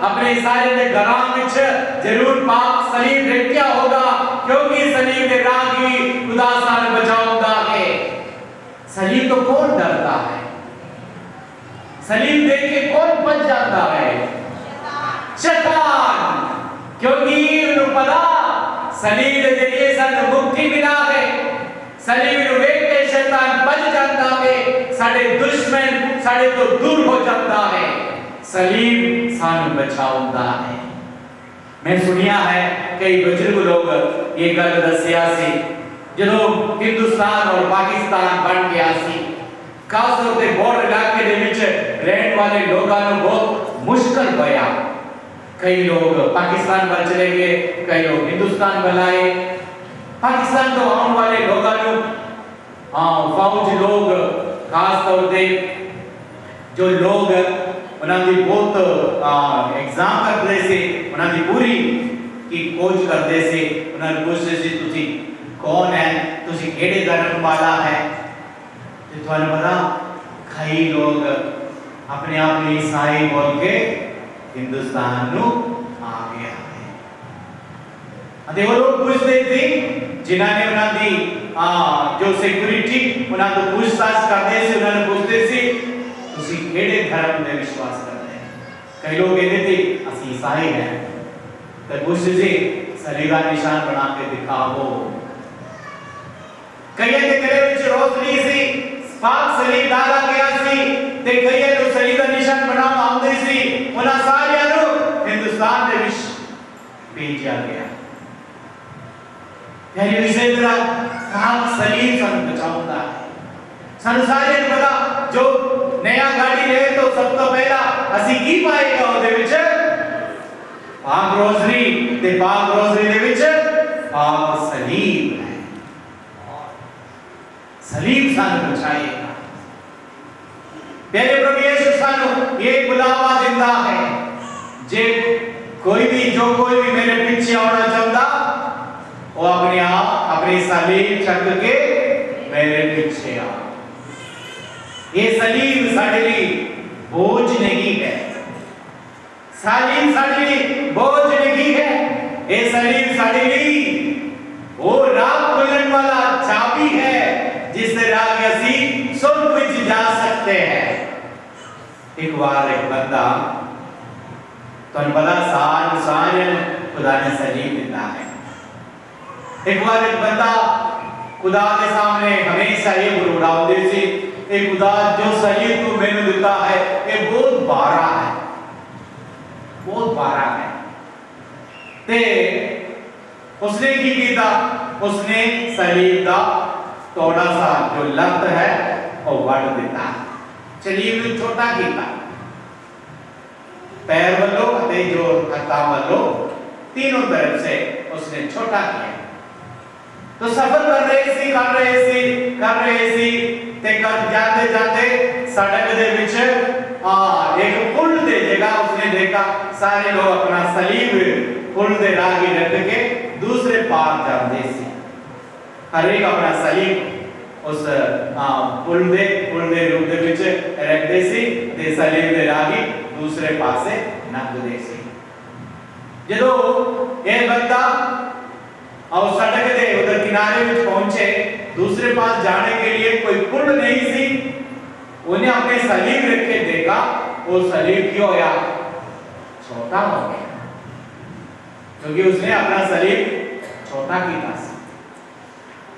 अपने सारे दे घरां विच जरूर पाक सलीब रखिया होगा, क्योंकि सलीब दे राही खुदा सानू बचाउंदा है। सलीब तो कौन डरता है? सलीब देख के कौन बच जाता है? शैतान। क्योंकि उन्हें पता सलीब के जरिए सानू मुक्ति मिला है। सलीब नु वेख के शैतान बच जाता है, साडे दुश्मन साडे तो दूर हो जाता है। सलीब सानू बचाउंदा है। मैं सुनिया है कई बुजुर्ग लोग ये गल दसिया सी, जदों हिंदुस्तान और पाकिस्तान बन गया सी, खास तौर पे बॉर्डर इलाके दे विच रहने वाले लोगां नु बहुत मुश्किल होया। कई लोग पाकिस्तान बल चले गए, कई लोग हिंदुस्तान बल आए। पाकिस्तान तो आने वाले लोगां नु फौज लोग खास तौर पे जो लोग उन्हां दी बहुत एग्जाम करते से, उन्हां दी पूरी की खोज करते से, उन्हां नु पूछते से तुसी कौन है, तुसी केड़े धर्म वाला है। तो थानू पता कई लोग अपने आप में ईसाई बोल के हिंदुस्तान नु आ गया है। अते वो लोग पूछते थे जिन्हां ने उन्हां दी जो सिक्योरिटी उन्हां तो पूछताछ करते से, उन्हां ने पूछते से तुसी केड़े धर्म में विश्वास करते हैं। कई लोग कहते थे असी ईसाई हैं। तो पूछते थे सलीब का निशान बना के दिखाओ। कई के गले विच रोशनी सी, पाक सलीब डाला गया सी, ते कई नु सलीब का निशान बनाना आउंदे सी। उन्हां सारियां नु हिंदुस्तान दे विच भेजा गया। यानी इसे तरह पाक सलीब सानू बचाउंदा है। सानू सारियां नु पता जो नया गाड़ी ले तो सब तो पहला असी की पाएगा ओदे विच पाक रोजरी, ते पाक रोजरी दे विच पाक सलीब है। सलीब सानू बचाएगा। प्यारे प्रभु यीशु सानू ये बुलावा देता है, जे कोई भी जो कोई भी मेरे पीछे आना चाहता वो अपने आप अपनी सलीब चक के मेरे पीछे आओ। ये सलीब साडे लिए बोझ नहीं है। सलीब साडे लिए बोझ नहीं है। ये सलीब साडे लिए वो राह खोलने वाला चाबी है, जिससे राह असी स्वर्ग विच जा सकते हैं। एक बार एक बंदा तो बड़ा सारे खुदा ने सलीब दिता है। एक बार एक बंदा खुदा के सामने हमेशा ये बुराउंदे से ए खुदा जो सलीब तू मैंने दिता है ये बहुत बारा है, बहुत बारा है। ते उसने की कीता, उसने सलीब का थोड़ा सा जो लत है वो वड़ दिता, सलीब को छोटा कीता, पैर वालों अते जो हत्था वालों तीनों तरफ से उसने छोटा किया। तो सफर कर रहे सी ते कर जाते जाते सड़क दे विच एक पुल दे जगह उसने देखा सारे लोग अपना सलीब पुल दे राह की रख के दूसरे पार जाते सी, हर एक अपना सलीब उस पुल दे रूप दे विच रखते सी ते सलीब दे राह की दूसरे पासे लंघदे सी। जदों ये बंदा और सड़क के उधर किनारे में पहुंचे, दूसरे पास जाने के लिए कोई पुल नहीं सी, उन्हें अपने सलीब रख के देखा, वो सलीब क्यों होया छोटा हो गया, क्योंकि उसने अपना सलीब छोटा किया।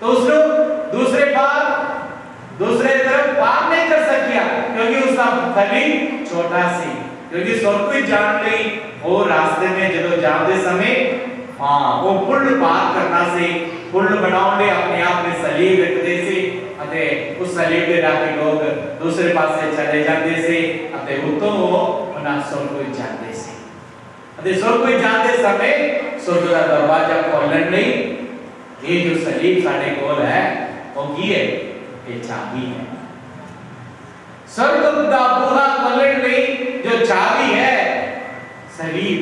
तो उसने दूसरे तरफ पार नहीं कर सकिया क्योंकि उसका सलीब छोटा सी, क्योंकि सब कुछ जान ली वो रास्ते में जब जाते समय वो पुल पार करना से पुल बनाने अपने आप में सलीब रखते से अते उस सलीब के राह लोग दूसरे पास से चले जाते से अते उतो उना सब कुछ जाते से अते सब कुछ जाते समय स्वर्ग का दरवाजा खोलन नहीं, ये जो सलीब साडे कोल है वो की है, ये चाबी है। स्वर्ग का बूहा खोलन नहीं जो चाबी है सलीब,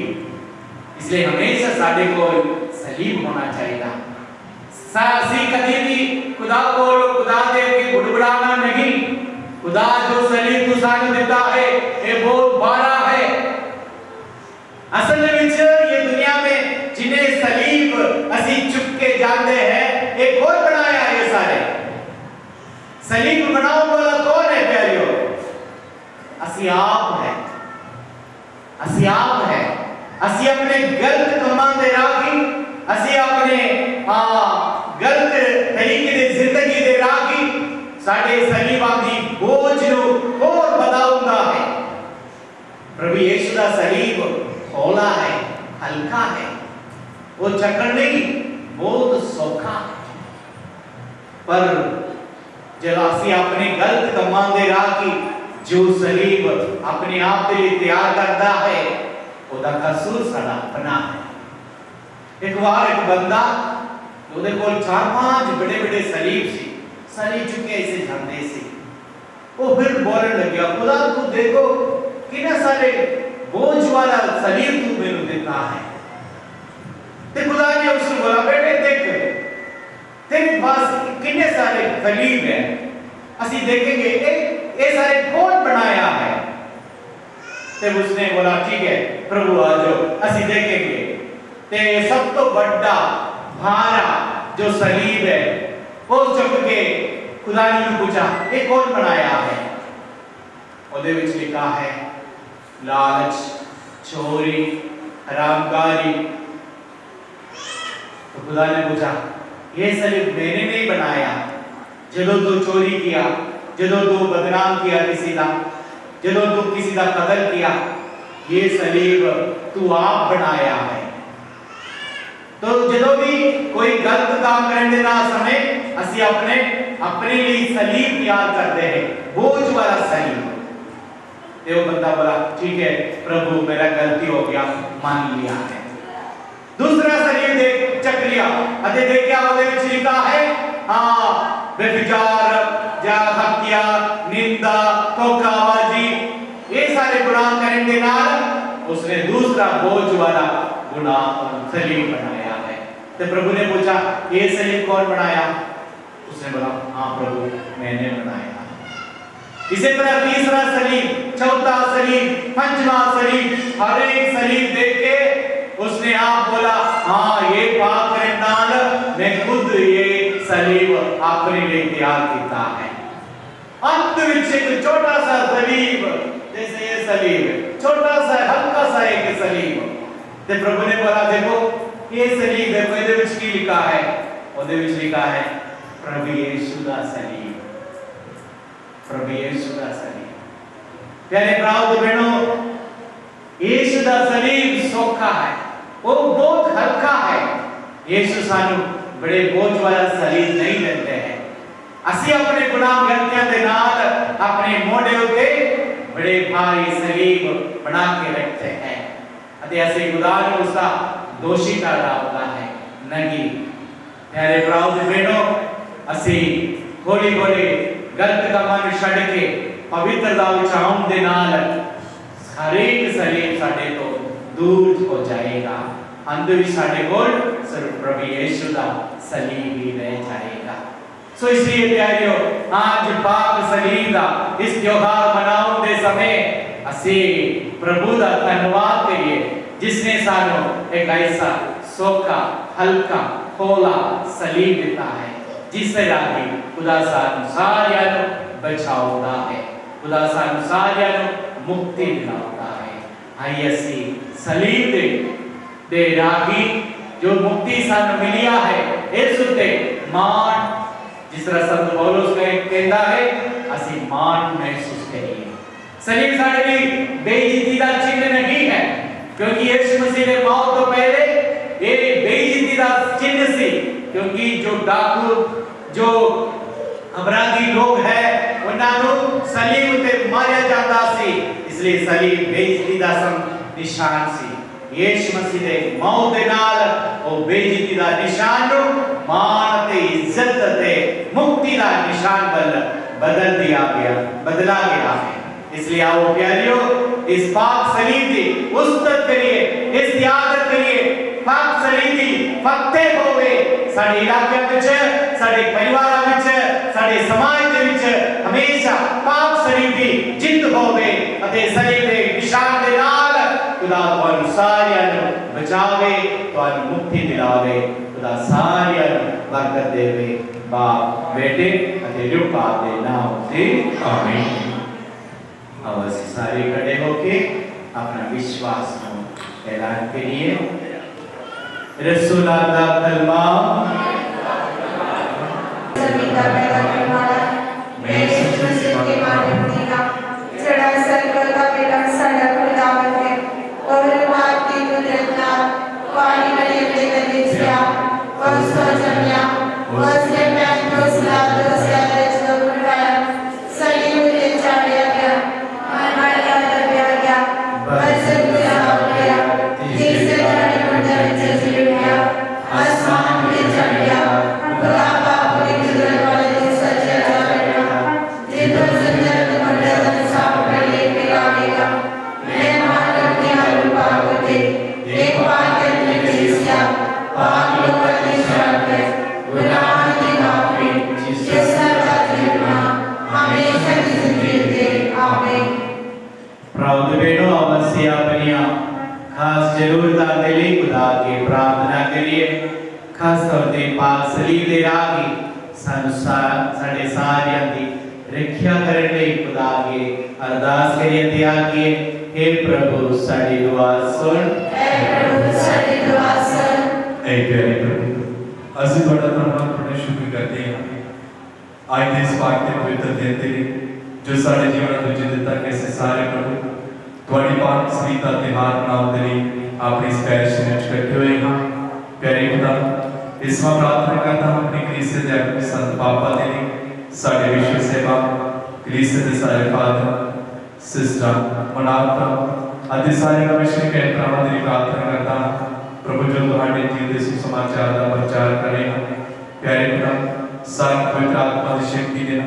इसलिए हमेशा साडे को सलीब होना चाहिए। सासी कभी भी खुदा को खुदा दे के गुड़गुड़ाना नहीं, खुदा जो सलीब तू सानू देता है ये बहुत बड़ा है। असल में ये दुनिया में जिन्हें सलीब असी चुप के जाते हैं ये कौन बनाया, ये सारे सलीब बनाओ वाला कौन है प्यारियों? असी आप है, असी आप है। असी अपने गलत कमां दे राही, असी अपने गलत तरीके दे जिंदगी दे राही साडे सलीबां दी बोझ नु और बढ़ाउंदा है। प्रभु यीशु दा सलीब हौला है, हल्का है, वो चक्कर नहीं बहुत सौखा है। पर जब असी अपने गलत कमां दे राही जो सलीब अपने आप के लिए तैयार करता है ओदा कसूर साडा अपना है। एक बार एक बंदा ओदे कोल 4-5 बड़े-बड़े सलीब सी, सलीब चुके ऐसे जांदे सी, वो फिर बोलने लग गया खुदा तू देखो कितने सारे बोझ वाला सलीब तू मेनू देता है। ते खुदा ने उसको बोला बेटे देख तेरे पास कितने सारे सलीब है, असी देखेंगे ये सारे कौन बनाया है। ते उसने बोला ठीक है प्रभु आ जाओ असी देखेंगे। ते सब तो बड़ा भारा जो सलीब है वो चुक के खुदा ने पूछा ये कौन बनाया है। ओदे विच लिखा है लालच, चोरी, हरामकारी। तो खुदा ने पूछा ये सलीब मैंने नहीं बनाया, जदों तू चोरी किया, जदों तू बदनाम किया किसी का, जदों तू किसी का कत्ल किया, ये सलीब तू आप बनाया है। तो जदों भी कोई गलत काम करने ना समय असी अपने लिए सलीब तैयार करते हैं, बोझ वाला सलीब। ते वो बंदा बोला ठीक है प्रभु मेरा गलती हो गया, मान लिया है। दूसरा सलीब देख चक लिया अते देखिया ओदे विच लिखा है बेविचार, हत्या, निंदा, धोखाबाजी, ये सारे गुनाह करने के नाल उसने दूसरा बोझ वाला गुनाह सलीब बनाया है। तो प्रभु ने पूछा ये सलीब कौन बनाया? उसने बोला हाँ प्रभु मैंने बनाया। इसी तरह तीसरा सलीब, चौथा सलीब, पंचवा सलीब, हर एक सलीब देख के उसने आप बोला हाँ ये पाप करने नाल मैं खुद ये सलीब अपने लिए तैयार किया है। अंत विच एक छोटा सा सलीब, जैसे ये सलीब छोटा सा हल्का सा एक सलीब। ते प्रभु ने बोला देखो ये सलीब देखो, ये विच की लिखा है, ओदे विच लिखा है प्रभु यीशु दा सलीब, प्रभु यीशु दा सलीब। प्यारे भराओ ते बहनों, यीशु दा सलीब सौखा है, वो बहुत हल्का है। यीशु सानू बड़े बोझ वाला सलीब नहीं देते हैं। ਅਸੀਂ अपने गुनाह गलतियां दे नाल अपने मोढे उते बड़े भारी सलीब बना के रखते हैं अते ਅਸੀਂ खुदा ਨੂੰ उसका दोषी ठहराता है नहीं। प्यारे भराओ ते बहनों, ਅਸੀਂ हौली हौली गलत कामां ਨੂੰ ਛੱਡ के पवित्रता ਵਿੱਚ ਆਉਣ ਦੇ ਨਾਲ हरेक सलीब साडे तो दूर हो जाएगा। अंदर भी साडे कोल सिर्फ प्रभु यीशु दा सलीब ही रह जाएगा। सो इसलिए प्यारियो, आज पाक सलीब दा इस त्योहार मनाउण दे समय असी प्रभु दा धन्यवाद करिए जिसने सानू एक ऐसा सौखा हल्का हौला सलीब दिता है जिससे राही खुदा सानू सारियां नू बचाउंदा है, खुदा सानू सारियां नू मुक्ति दिलाउंदा है। आइए असी सलीब दे राही जो मुक्ति सानू मिलिया है इस उते मान, जिस तरह संत पौलुस कहता है, असी मान महसूस करिए। सलीब साडे लिए बेइज्जती का चिन्ह नहीं है, क्योंकि यीशु मसीह ने मौत तो पहले ये बेइज्जती का चिन्ह सी, क्योंकि जो डाकू जो अपराधी लोग है उन्होंने सलीब उते मारिया जाता सी, इसलिए सलीब बेइज्जती का निशान सी। यीशु मसीह दे मौत दे नाल ओ बेइज्जती दा निशान नु मान ते इज्जत ते मुक्ति दा निशान बदल दिया गया, बदला गया है। इसलिए आओ प्यारियो, इस पाक सलीब दी उस्तत करिए, इस याद करिए पाक सलीब दी फतेह होवे साडे इलाके विच, साडे परिवार विच, साडे समाज दे विच हमेशा पाक सलीब दी जिंद होवे अते सलीब दे निशान दे नाल खुदा तुहानू सारियां नू बचावे, तुहानू मुक्ति दिलावे, खुदा सारियां नू बरकत देवे। बाप बेटे अते रूह दे नाम से आमीन। अब असीं सारे खड़े होके अपना विश्वास को ऐलान करिए। रसूला दा कलमा जमीन का पैदा करने वाला मैं यीशु मसीह के माध्यम से चढ़ा सर्कल का बेटा साडा खुदावंद है और बाप की कुदरत पानी में ले गए सिया और सो जमिया उसने पेट्रोस लादो से जो गुरवाया सली मुझे चाड़िया गया मारिया दबिया गया बस बुरा हो गया जिससे जाने मुझे जैसे गया आसमान में चढ़ गया खुदा बाप की कुदरत वाले जो सच्चे जानेगा जितो जिंदगी मुझे साफ कर ले पिलाएगा। मैं मानो कि आलू पागोते एक बात करने की सिया पाक लोग निशान है गुनाह की माफी जिसका जीवन हमेशा की जिंदगी दे। आमीन। प्रभु बेटो अवश्य अपनी खास जरूरत के लिए खुदा की प्रार्थना करिए। खास तौर पे पाक सलीब दे राही साडे सारियां दी रक्षा करने लिए खुदा के अरदास करिए ते आखिए, हे प्रभु साडी दुआ सुन, हे प्रभु साडी दुआ सुन। ऐ प्यारे प्रभु, ਅਸੀਂ ਤੁਹਾਡਾ ਧੰਨਵਾਦ ਕਰਨੇ ਸ਼ੁਰੂ ਕਰਦੇ ਹਾਂ ਅੱਜ ਦੇ ਇਸ ਪਾਕ ਦੇ ਪਵਿੱਤਰ ਦਿਨ ਤੇ ਜੋ ਸਾਡੇ ਜੀਵਨ ਵਿੱਚ ਦਿੱਤਾ ਕਿ ਅਸੀਂ ਸਾਰੇ ਪ੍ਰਭੂ ਤੁਹਾਡੀ ਪਾਕ ਸਲੀਬ ਦਾ ਤਿਉਹਾਰ ਮਨਾਉਣ ਦੇ ਲਈ ਆਪਣੀ ਸਪੈਸ਼ ਵਿੱਚ ਇਕੱਠੇ ਹੋਏ ਹਾਂ। ਪਿਆਰੇ ਖੁਦਾ, ਇਸ ਵਾਰ ਪ੍ਰਾਰਥਨਾ ਕਰਦਾ ਹਾਂ ਆਪਣੀ ਕਲੀਸਿਆ ਦੇ ਆਪਣੇ ਸੰਤ ਪਾਪਾ ਦੇ ਲਈ, ਸਾਡੇ ਵਿਸ਼ਵ ਸੇਵਾ ਕਲੀਸਿਆ ਦੇ ਸਾਰੇ ਫਾਦਰ ਸਿਸਟਰ ਮਨਾਤਾ ਅਤੇ ਸਾਰੇ ਕਮਿਸ਼ਨ ਭੈਣ ਭਰਾਵਾਂ ਦੀ ਪ੍ਰਾਰਥਨਾ ਕਰਦਾ ਹਾਂ प्रभु जो तुम्हारे जीवन से समाचार का प्रचार करें। प्यारे खुदा, सारी पवित्र आत्मा की शक्ति देना,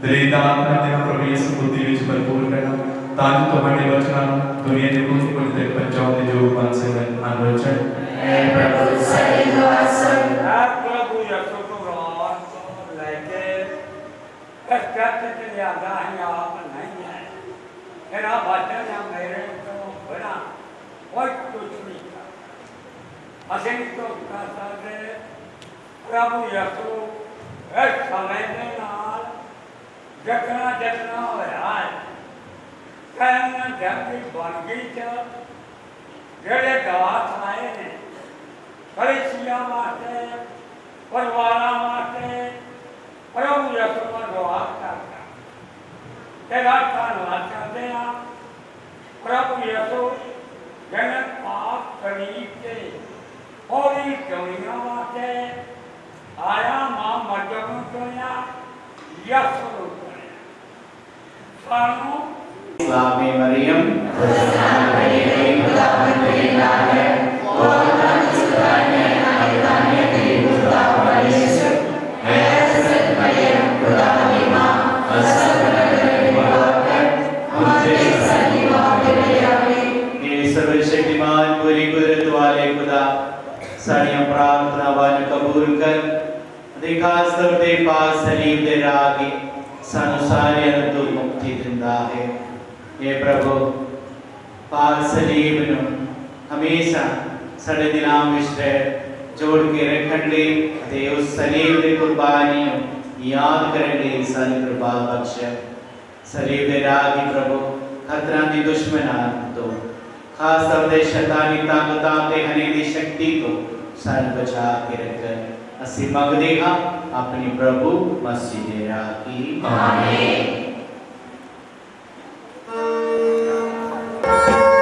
दलेर आत्मा देना, प्रभु यीशु बुद्धि विच भरपूर करना ताकि तुम्हारे वचनों दुनिया के कोने कोने तक पहुंचाने जो बन सके। आनंद हे प्रभु साडी दुआ सुन। प्रभु यीशु को रात लेके कष्ट के लियादा है आप नहीं है मेरा वचन या मेरे को बना कोई कुछ नहीं असें तो कहता है प्रभु यीशु एक समय के नाल जतना जतना होया है कहना धरती बन गई च जेड़े दास आए ने कलिसिया वास्ते परिवार वास्ते प्रभु यीशु का दुआ करता तेरा धन्यवाद करते हैं प्रभु यीशु जन पाप शरीर से पूरी दुनिया वास्ते आया मां मर्दों दुनिया यीशु सानू सलाम मरियम सर्वशक्तिमान पूरी कुदरत वाले खुदा साड़ियां प्रार्थना वन कबूल कर ते खास तौर ते पाक सलीब दे राह सानू सारियां तो मुक्ति दिंदा है। हे प्रभु पाक सलीब नू हमेशा साडे दिलां विच जोड़ के रखण लई ते उस सलीब दी कुर्बानी नू याद करन लई सारी कृपा बख्श। सलीब दे राह दी प्रभु खतरा दी दुश्मनां तो खास तौर पे शैतानी ताकतां ते हनी दी शक्ति को सन बचा के रख असी मंगदे हां अपनी प्रभु मसीह दे राह की आमीन। Amen.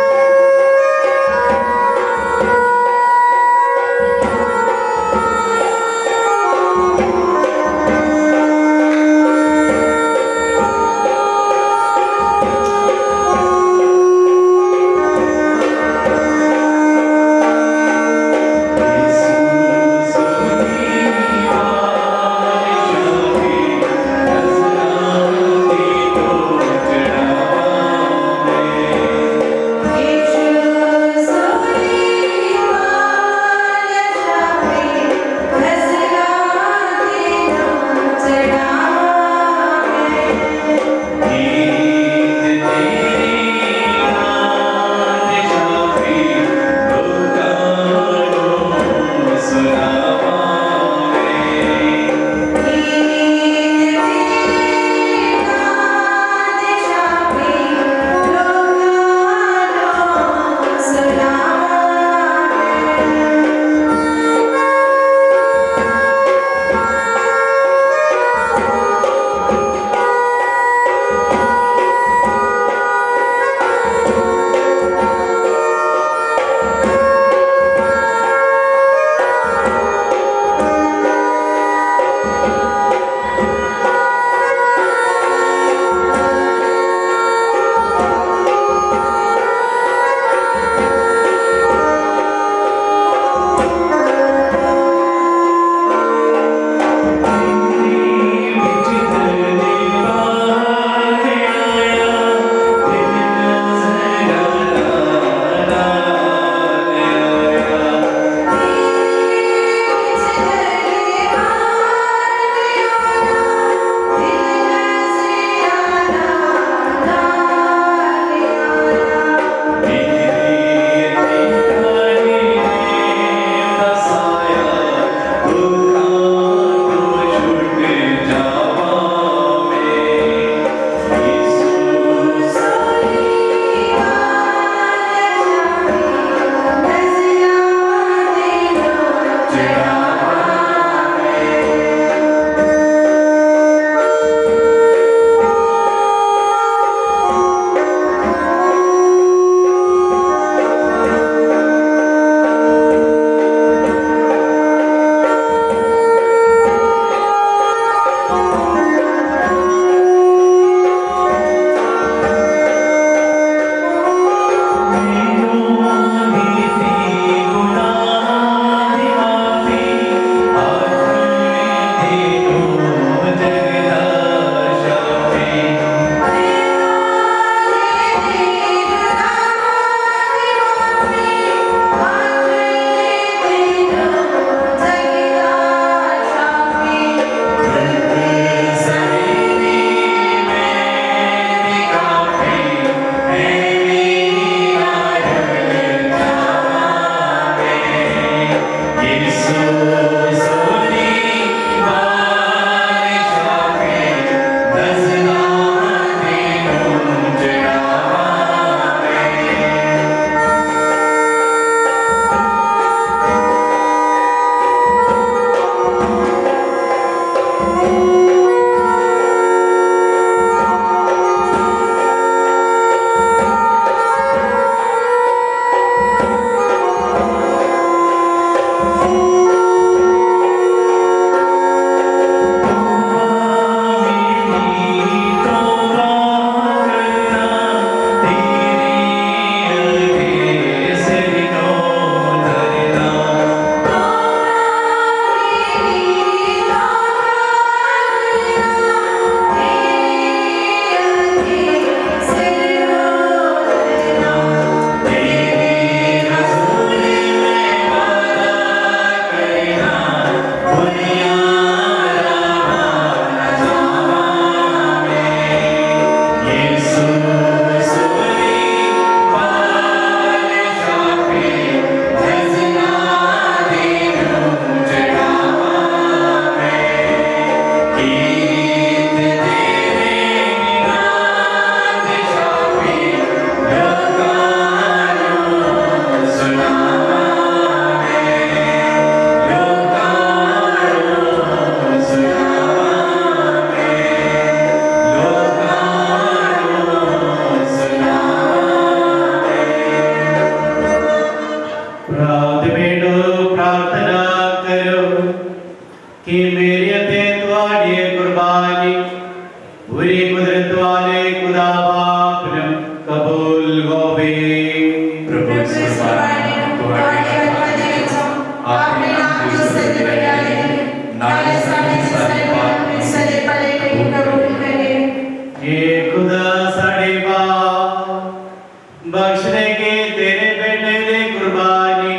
के तेरे बेटे दे कुर्बानी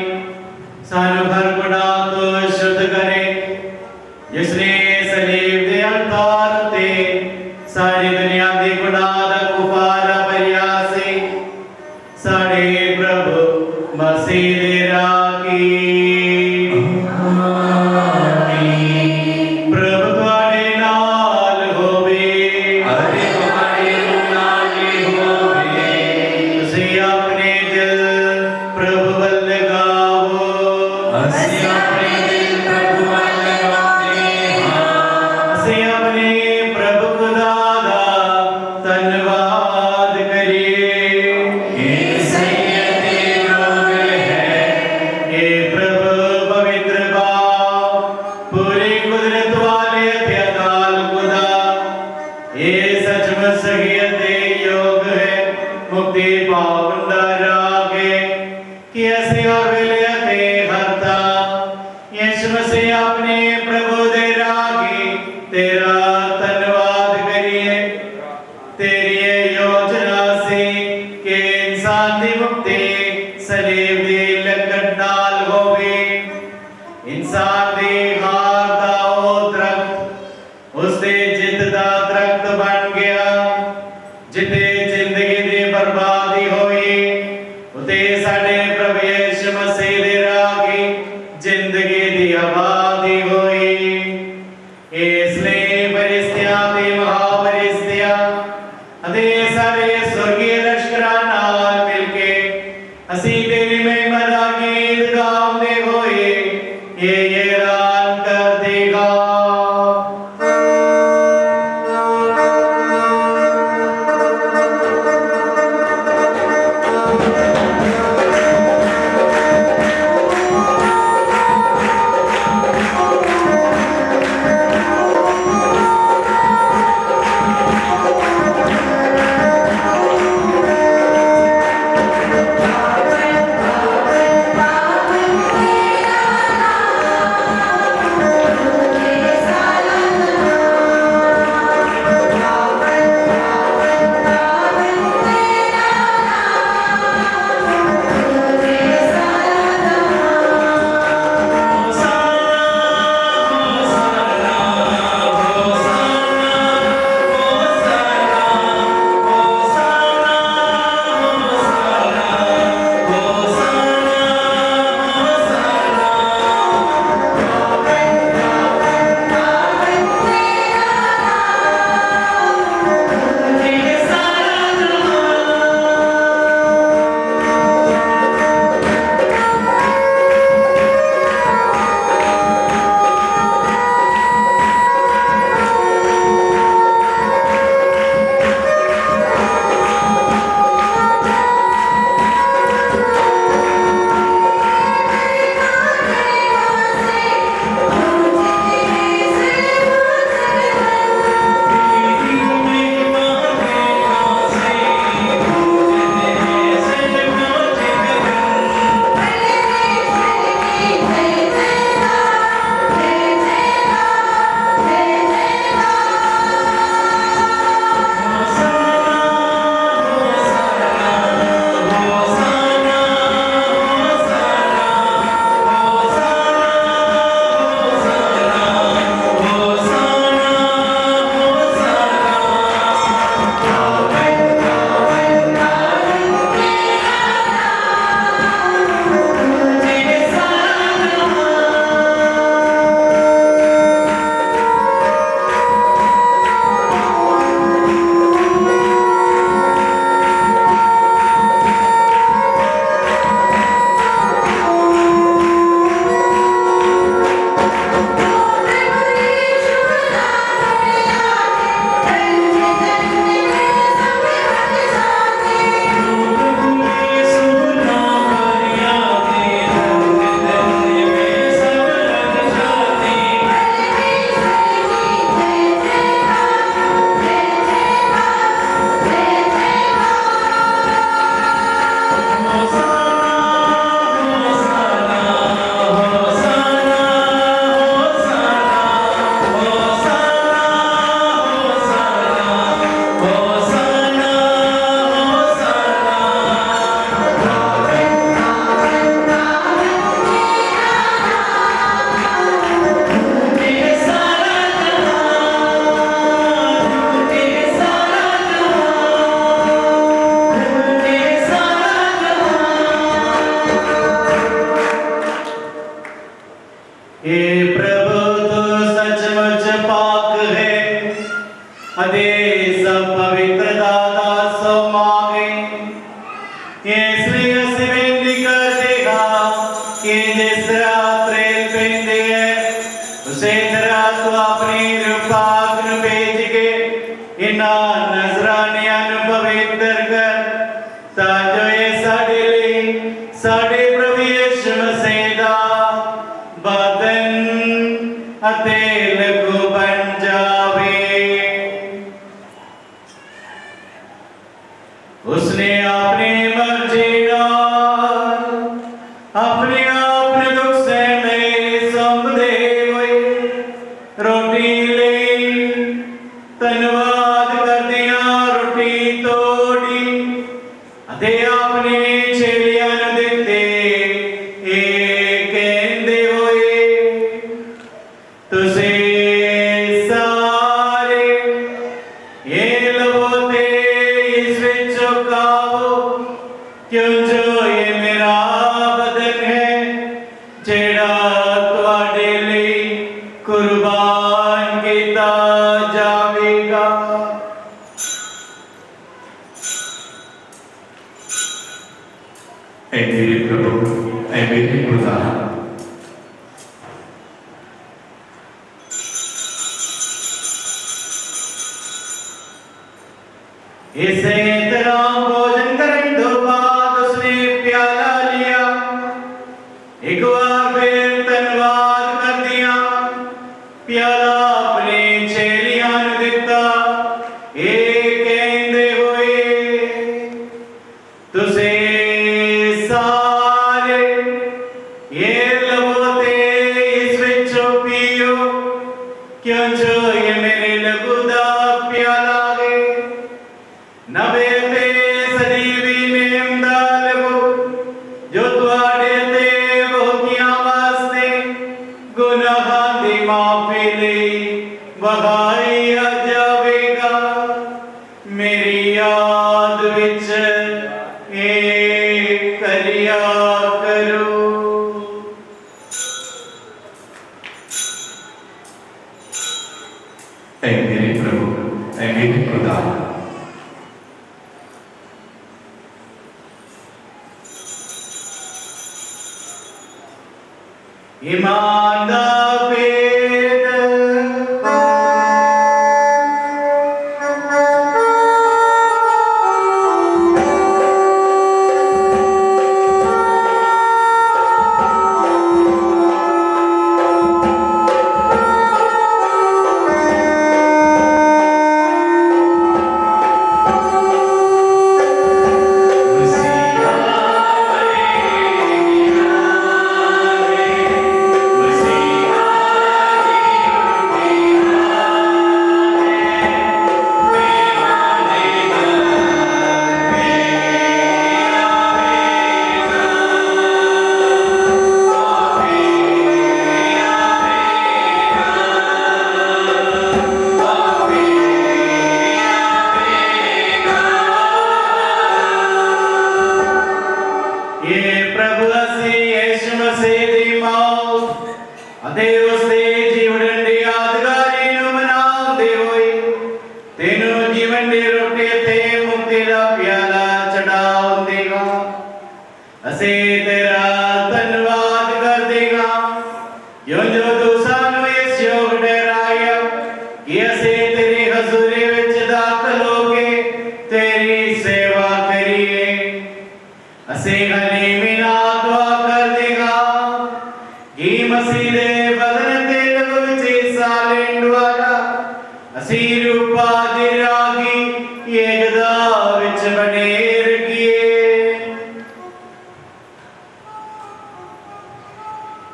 सानू हर गुनाह तो शुद्ध करे, जिसने सलीब दे अवतार ते सारी दुनिया दे गुनाह दा कुफारा भरिया से साडे प्रभु मसीह दे राखी। प्रभु तुहाडे नाल होवे, अते तुहाडे नाल भी होवे। तुसीं अपने दिल प्रभु वल लगावो, ਅਸੀਂ ਆਪਣੇ ਦਿਲ ਪ੍ਰਭੂ ਵੱਲ ਲਗਾਉਂਦੇ ਹਾਂ। ਅਸੀਂ अपने प्रभु खुदा दा धन्नवाद करिए। ਇਹ ਸਹੀ ਅਤੇ ਯੋਗ ਹੈ। हे प्रभु पवित्र बाप, पूरी कुदरत वाले ते अकाल खुदा, ये सचमुच सही ते योग है मुक्ति पावंदा रागे कि ऐसे और वेले ते हरता यीशु मसीह अपने प्रभु दे रागे तेरा धन्यवाद करिए। तेरी ये योजना से कि इंसान दी मुक्ति सलीब दी लकड़ नाल होवे। इंसान दी हार दा ओ दरख्त उसदे जिंद दा दरख्त बन गया, जिथे जिंदगी दी बर्बादी होई उते साडे प्रभु यीशु मसीह दे राही जिंदगी दी आवाज हे प्रभु तू सचमुच पाक है अदे सब पवित्रता का सो मांगे इसलिए ਅਸੀਂ ਬੇਨਤੀ ਕਰਦੇ ਹਾਂ कि जिस रात्रि पेंदे है उसे तरह तू अपनी रूपाग ਨੂੰ भेज के इन्हां नजरानियां ਨੂੰ पवित्र कर ਤਾਂ ਜੋ ਇਹ ਸਾਡੇ ਲਈ ਸਾਡੇ ਪ੍ਰਭੂ ਯਿਸੂ ਮਸੀਹ ਦਾ ਬਦਨ ਅਤੇ ਲਹੂ ਬਣ ਜਾਵੇ। उसने अपनी मर्जी नाल अपने आप ने दुख सहने संभदे होए रोटी लई धन्नवाद करदियां रोटी तोड़ी अते अपने चेलियां नूं दित्ते ए कहंदे होए तुसीं सारे ये लवो ते इस विच खाओ क्यों जो ये मेरा बदन है जेड़ा तुहाडे लई कुर्बान कीता जावेगा। ऐ मेरे प्रभु ऐ मेरे खुदा इसे तरह भोजन करने दो बाद उसने प्याला लिया एक बार फिर धन्यवाद कर दिया प्याला अपने चेलियां नूं दिता ए कहंदे होए तुसीं सारे ये लवो ते इस विचों पीओ क्यों जो ये मेरे लहू दा प्याला है नवे ते सजीवी नेम दा लहू जो तुहाडे ते बहुतियां वास्ते गुनाहां दी माफी लई वहाया जावेगा। मेरी याद विच ए करिया करो। ऐ मेरे प्रभु ऐ मेरे खुदा ईमान दा भेद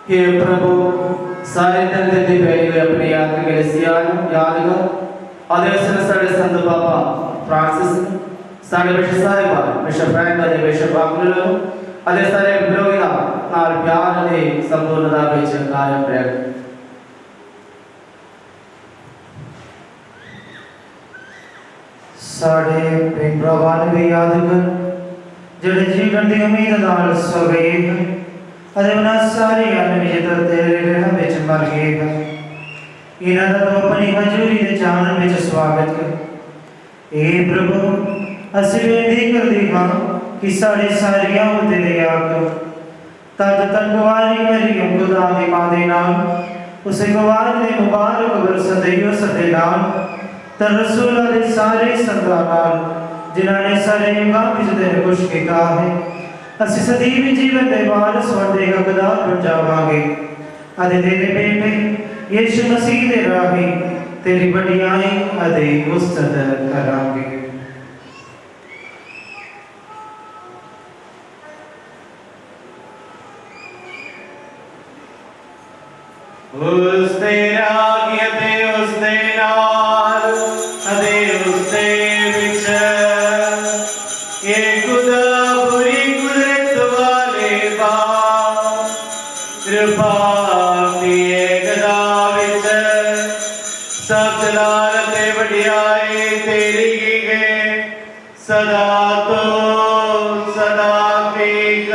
हे प्रभु सारे धंधे दी बैठी हुई अपनी यात्रा के लिए याद कर आदेश साढ़े संत पापा फ्रांसिस साढ़े बिशप साहिबा बिशप फ्रैंक दे बिशप आकुलो आदेश सारे विरोधा नाल प्यार दे संपूर्णता विच कार्य प्रयोग साढ़े प्रेम प्रवान भी याद कर जेड़े जीवन दी उम्मीद नाल सो गए अरे उन्हें सारी अनविजता तेरे ग्रह विच मर गएगा इन्हां दा तू अपनी हजूरी दे चानन विच स्वागत कर। ए प्रभु असीं बेनती करदे हां कि साडे सारियां उत्ते दया कर तद तक गवारी मरियम खुदा दी मां दे नाल उस गवार दे मुबारक बरसत दियो सदे नाल ते रसूलां दे सारे संतां नाल जिन्हां ने सारे युगां विच तेरे खुश कीता है ਅਸੀਂ ਸਦੀਵੀ ਜੀਵਨ ਦੇ ਵਾਰਸ ਬਣਦੇ ਹੱਕਦਾਰ ਬਣ ਜਾਵਾਂਗੇ ਅਤੇ ਤੇਰੇ ਬੇਟੇ ਯਿਸੂ ਮਸੀਹ ਦੇ ਰਾਹੀਂ ਤੇਰੀ ਵਡਿਆਈ ਅਤੇ ਉਸਤਤ ਕਰਾਂਗੇ। ਉਸ ਤੇ ਰਾਗੀ ਅਤੇ ਉਸ ਦੇ ਨਾਲ ਅਤੇ ਉਸ ਦੇ ਵਿੱਚ ਇਹ ਖੁਦਾ कृपा एकता विच सब जलाल ते वडियाई तेरी की गए सदा तो सदा ठीक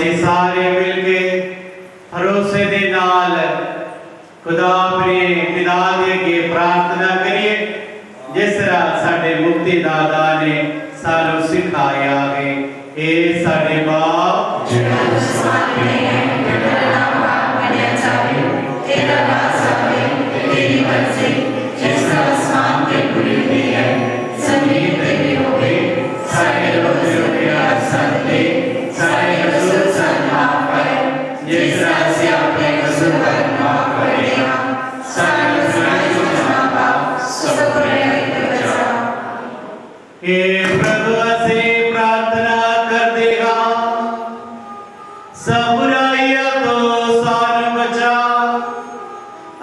ਅਸੀਂ ਸਾਰੇ ਮਿਲ ਕੇ ਭਰੋਸੇ ਦੇ ਨਾਲ खुदा अपने पिता दे अगे प्रार्थना करिए जिस तरह साडे मुक्ति दाता ने सानू सिखाया है। ए साडे बाप जिहड़ा आसमान में है, तेरा नाम मन्निया जावे, तेरा राज आवे, तेरी मर्जी जिस तरह आसमान ते पूरी हुई है जमीन ते भी होवे। साडे रोज़ रोटियां सानू दे, साडे कसूर सानू माफ कर जिस तरह असीं अपने कसूरवार माफ करदे हां। साडे गुनाह जो ना पाप सब बुराई ते बचा। हे प्रभु असीं प्रार्थना करदे हां सब बुराइयां तो सानू बचा।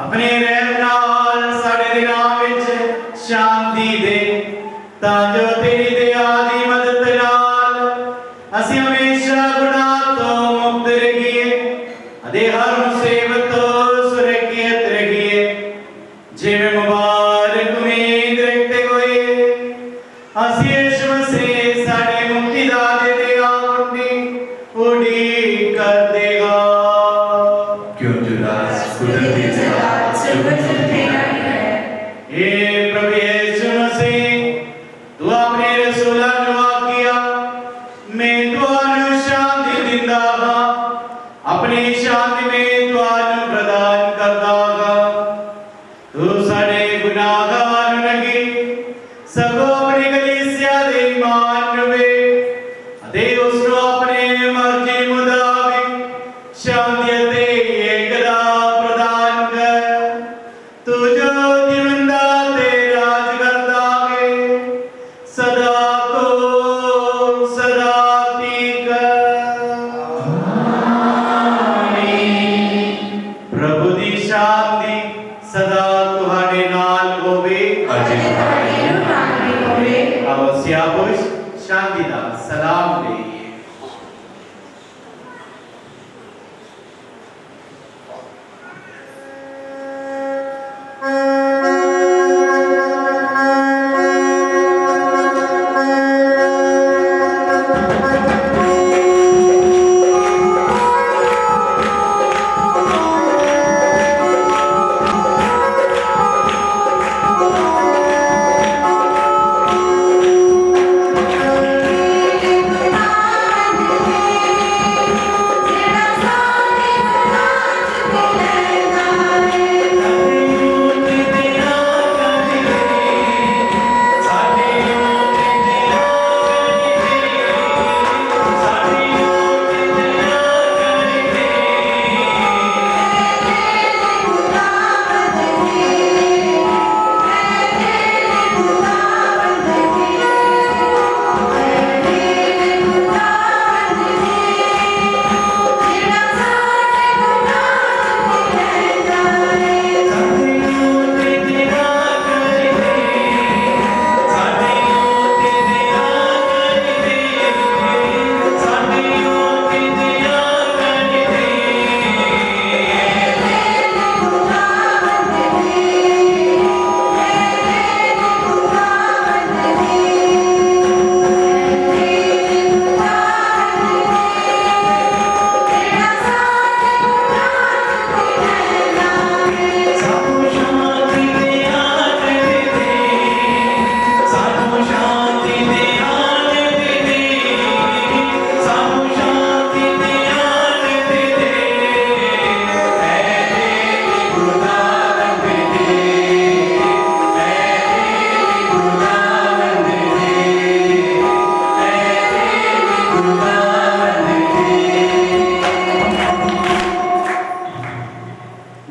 अपने रहम नाल साडे दिलां विच शांति दे तां जो तेरी दया दी मदद नाल असीं हमेशा गुनाह तो मुक्त रहिए अते हर मुसीबत तो सुरक्षित रहिए। जिवें मुबारक उम्मीद रखते हुए असीं यीशु मसीह साडे मुक्तिदाते दे आउण दी उड़ीक करदे हां। क्यों जो राज कुदरती जलाल जुगत तेरा ही है। हे प्रभु यीशु मसीह तू अपने रसूलां नूं आखिया मैं तुहानू शांति दिंदा हां, अपनी शांति में तुहानू प्रदान करदा हां। तू साडे गुनाहां नूं नहीं सगों अपनी कलीसिया दे ईमान नूं वेख अते उस नूं अपने मर्जी मुताबिक शांति अते एकता प्रदान कर। तू जो जीवंदा ते राज करदा है सदा तो सदा ठीक। प्रभु दी शांति सदा तुहाडे नाल होवे। अवश्य पुरुष शांति दा सलाम लइए।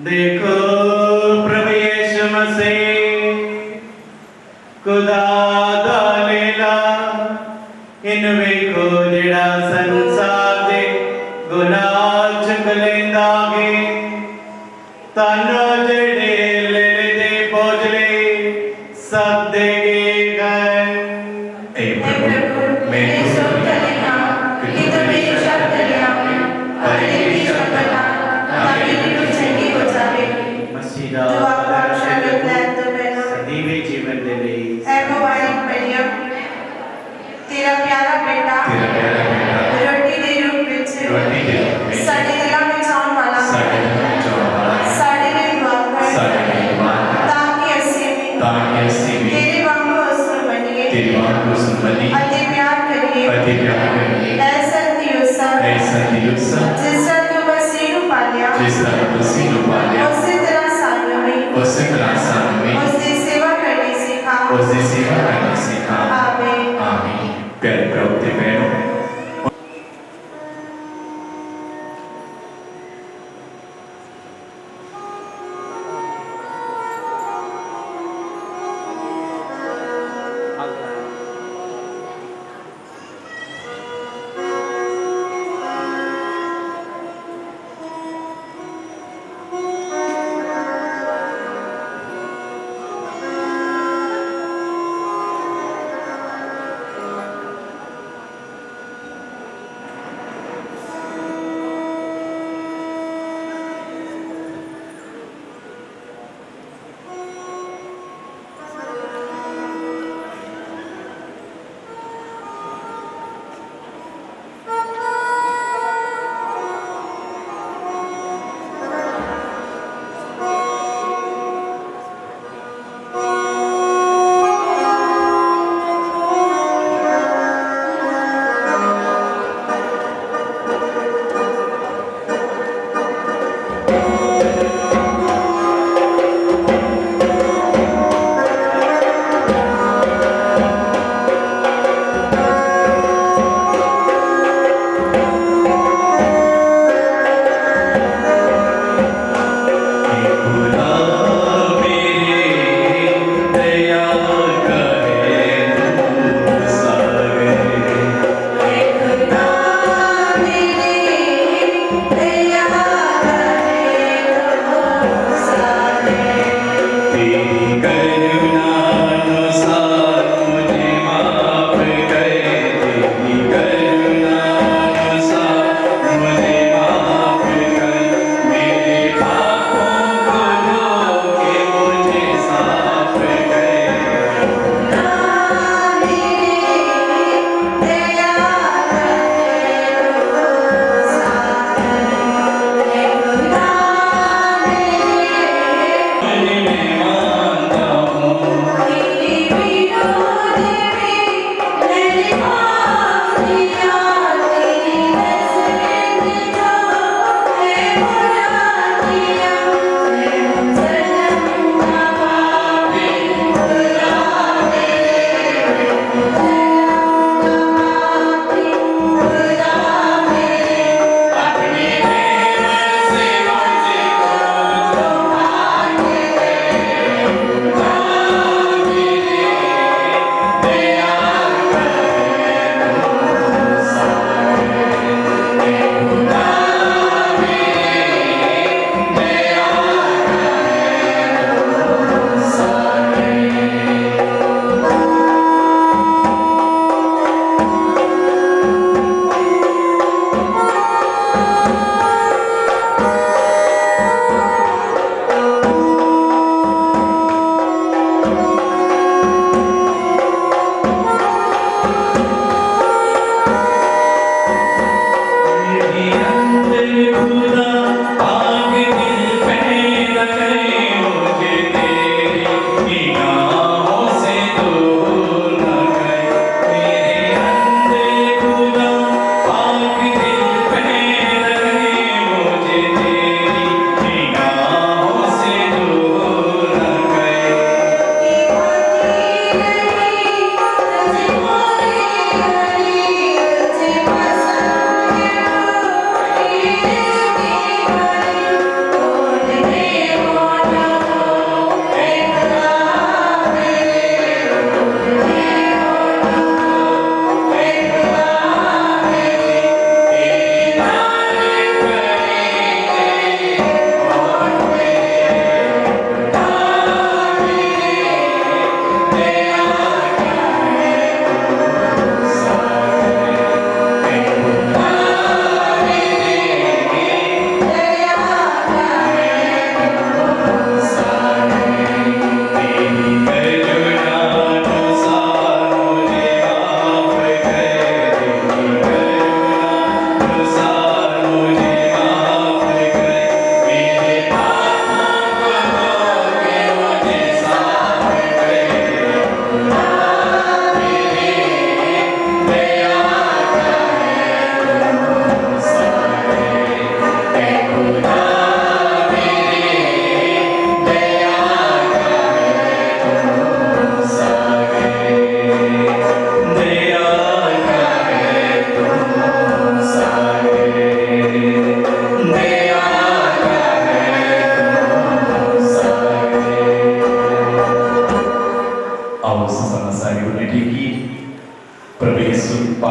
देखो प्रभु यीशु मसीह खुदा दा लेला इन वेखो जेड़ा संसार दे गुनाह चुक लेंदा है। तानो जेड़े लेले दे बोझले सब देगे गए। हे प्रभु मैं मसीहा सदीवे जीवन दे लई तेरा प्यारा बेटा रोटी दे रूप विच उसकी सेवा करनी सीखा। आमीन। आमीन। प्यारे प्रभु के बहनों,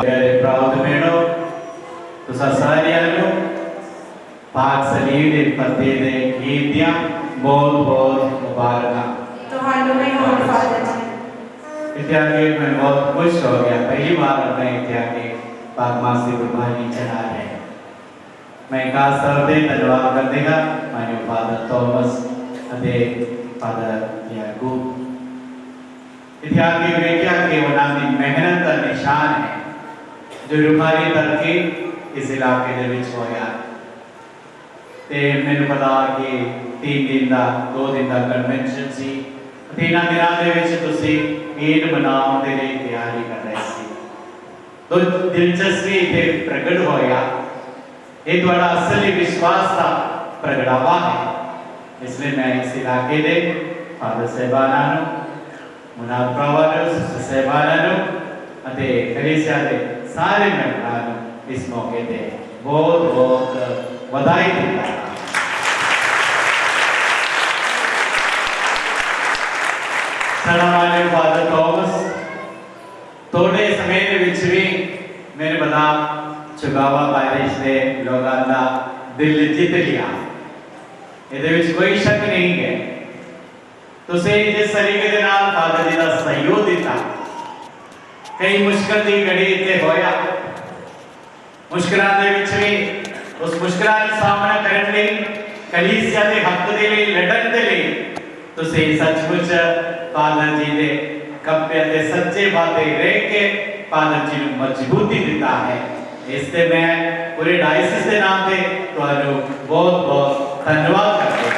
प्यारे प्राउद मेड़ो तुसा सारियां नु पाक सलीब दे फतेह दे गीत दियां बहुत बहुत मुबारक। ਤੁਹਾਨੂੰ ਵੀ ਹੋਰ ਫਾਦਰ ਜੀ इतने आगे मैं बहुत खुश हो गया, पहली बार अपने इतने आगे पाक मासी गुरबानी चढ़ा रहे हैं। मैं खास तौर पे धन्यवाद कर देगा माने फादर थॉमस अदे फादर याकूब। इतने आगे बेटिया के उन्होंने मेहनत का निशान है जो रुखारी तरक्की इस इलाके दे विच होया ते मैंने पता कि 3 दिन का 2 दिन का कन्वेंशन सी। 3 दिनों के विच तुसी ईद मनाउण दे लई तैयारी कर रहे सी तो दिलचस्पी इत्थे प्रगट होया। ये तुहाडा असली विश्वास का प्रगटावा है। इसलिए मैं इस इलाके दे फादर साहिबानां नूं मुनाद प्रवाह सिस्टर साहिबानां नूं अते कलीसिया दे सारे मेंबरां नूं इस मौके ते बहुत बहुत बधाई देता है। फादर थॉमस थोड़े समय के विच भी मेरे बता चुगावा पारिश के लोगों का दिल जीत लिया। ये कोई शक नहीं है। तुसे जिस तरीके के नाल फादर जी का सहयोग दिता कई मुश्किल की घड़ी इत्थे होया मुश्किलों के विच भी उस मुश्किलों का सामना करने लई कलीसिया के हक के लिए लड़न के लिए तुसे सचमुच फादर जी ने कब्बे ते सच्चे बातें रह के फादर जी ने मजबूती दिता है। इससे मैं पूरे डायसिस के नाम पे तुहानू बहुत बहुत धन्यवाद करता हूं।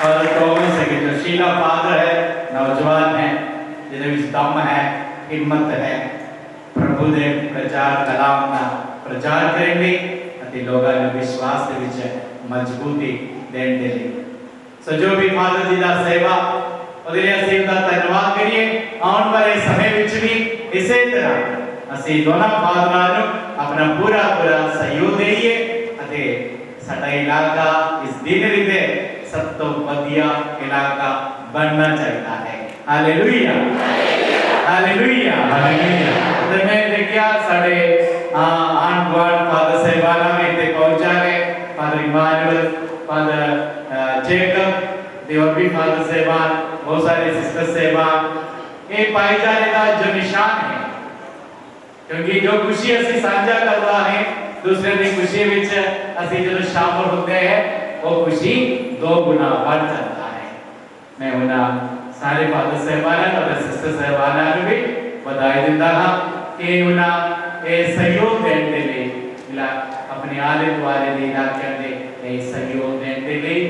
फादर थॉमस के जो शीला फादर है नौजवान है जिन्हें विच दम है हिम्मत है प्रभु दे प्रचार कलाम का प्रचार करेंगे अति लोगों ने विश्वास के विच मजबूती देने के लिए सो जो भी फादर जी का सेवा ਉਹਦੇ ਲਈ ਅਸੀਂ ਉਹਦਾ ਧੰਨਵਾਦ ਕਰੀਏ। ਆਉਣ ਵਾਲੇ ਸਮੇਂ ਵਿੱਚ ਵੀ ਇਸੇ ਤਰ੍ਹਾਂ ਅਸੀਂ ਦੋਨਾਂ ਫਾਦਰਾਂ ਨੂੰ ਆਪਣਾ ਪੂਰਾ ਸਹਿਯੋਗ ਦੇਈਏ ਅਤੇ ਸਾਡਾ ਇਲਾਕਾ ਇਸ ਦਿਨ ਦੇ ਸਭ ਤੋਂ ਵਧੀਆ ਇਲਾਕਾ ਬਣਨਾ ਚਾਹੀਦਾ ਹੈ। Hallelujah hallelujah hallelujah. ਤੇ ਮੈਂ ਦੇਖਿਆ ਸਾਡੇ ਆਂਢ ਗੁਆਂਢ ਫਾਦਰ ਸਾਹਿਬਾਨਾਂ ਵੀ ਇੱਥੇ ਪਹੁੰਚਾ ਗਏ फादर इमानुअल फादर जेकब और भी फादर साहिबान बहुत सारे सिस्टर साहिबान ये भाईचारे का जो निशान है क्योंकि जो खुशी असि साझा करता है दूसरे की खुशी विच असि जब शामिल होते हैं वो खुशी 2 गुना बढ़ जाता है। मैं उन्हें सारे फादर साहिबान और सिस्टर साहिबान को भी बधाई देता हाँ कि उन्हें सहयोग देने के लिए अपने आले दुआले के इलाके के सहयोग देने के लिए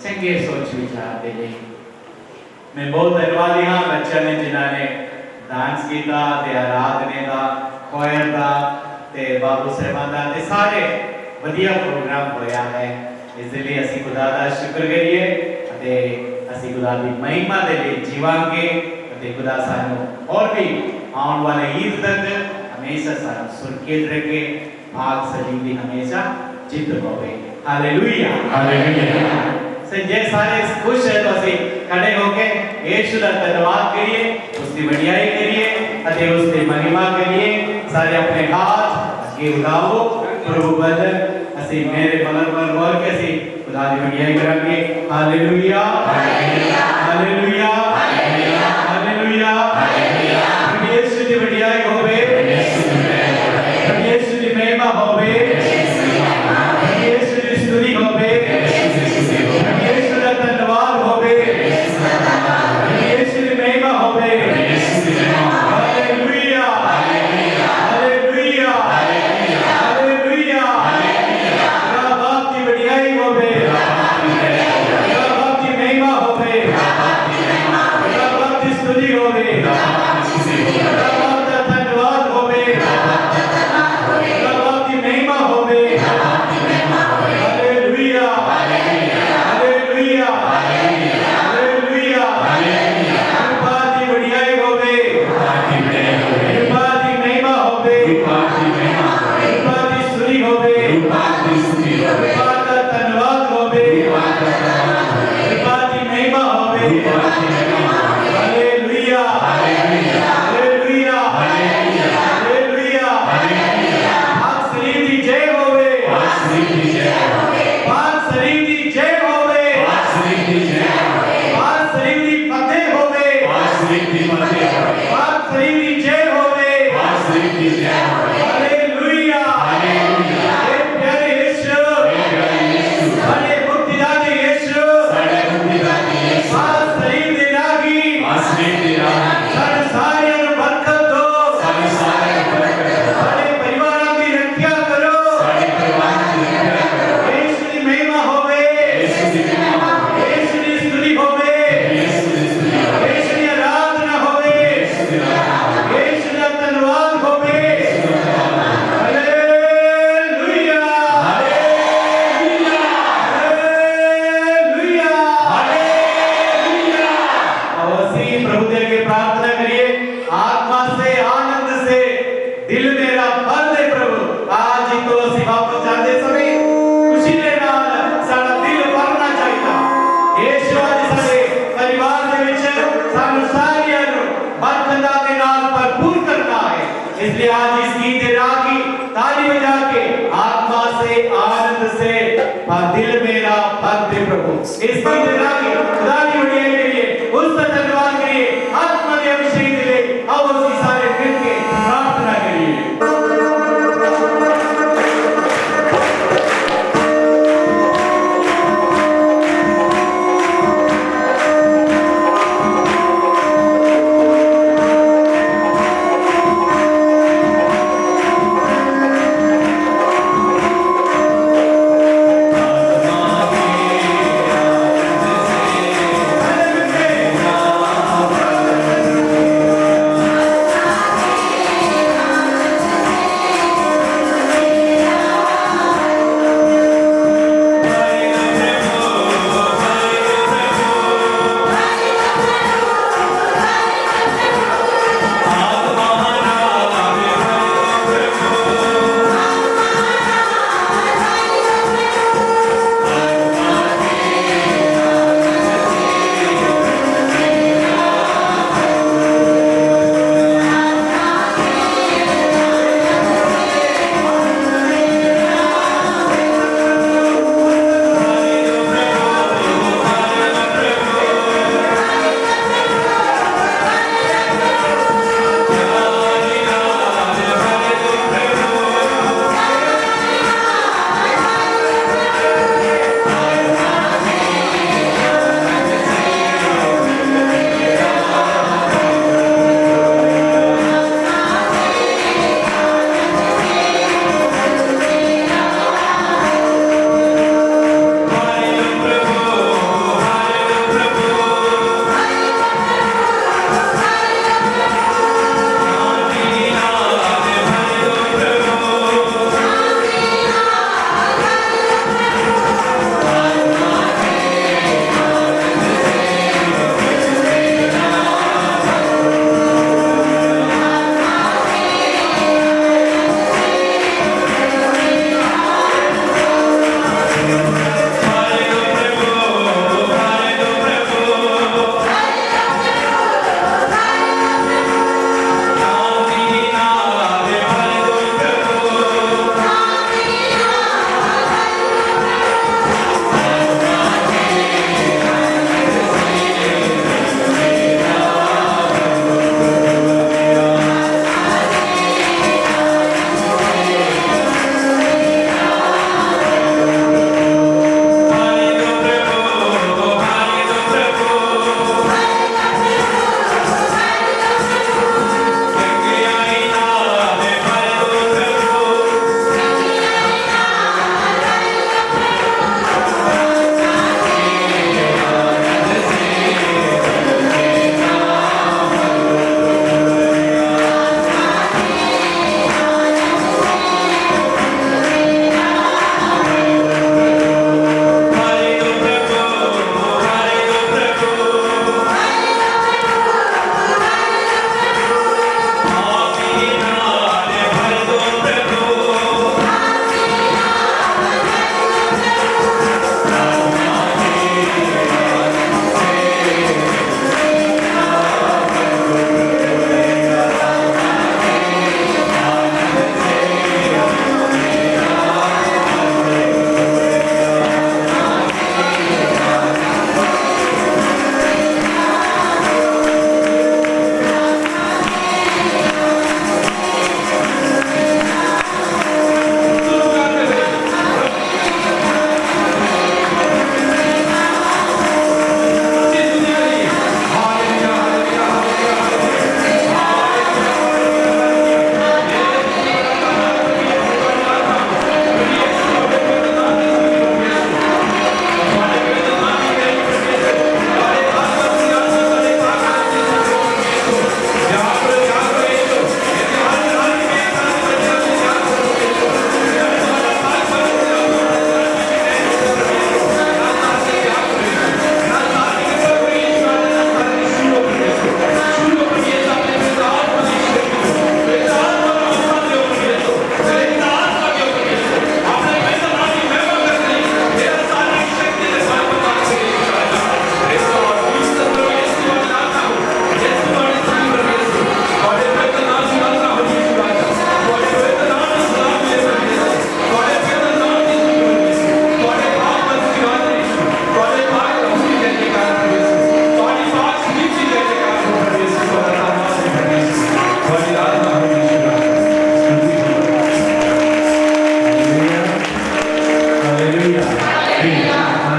चंगे सोच विचार के लिए मैं बहुत धन्यवादी हाँ बच्चों ने जिन्होंने डांस किया आराधने का खोयर का बाबू साहिबान का सारे वधिया प्रोग्राम होया है। इसलिए असी खुदा का शुक्र करिए असी खुदा की महिमा के लिए जीवांगे खुदा सानू और भी आने वाले ईद तक हमेशा सानू सुरक्षित रखे भाग सलीबी हमेशा जित होवे। Hallelujah hallelujah. जे सारे खुश है तो असि खड़े होके यीशु का धन्यवाद करिए उसकी बढ़ियाई करिए अते उसकी महिमा करिए। सारे अपने हाथ आगे उठाओ प्रभु बदन असि मेरे मगर पर बोल के असि खुदा की बढ़ियाई करेंगे। Hallelujah hallelujah hallelujah hallelujah hallelujah. Yeshu की बढ़ियाई होवे यीशु की महिमा होवे यीशु की स्तुति होवे यीशु का धन्यवाद होवे यीशु की महिमा होवे। Hallelujah hallelujah hallelujah hallelujah. बाप की बढ़ियाई होवे बाप की महिमा होवे इस मंदिर आगे खुदा की बढ़िया के लिए उसका धन्यवाद करिए आत्मा के अभिषेक के लिए अब उसी सारे मिलके प्रार्थना करिए। आत्मा के आनंद से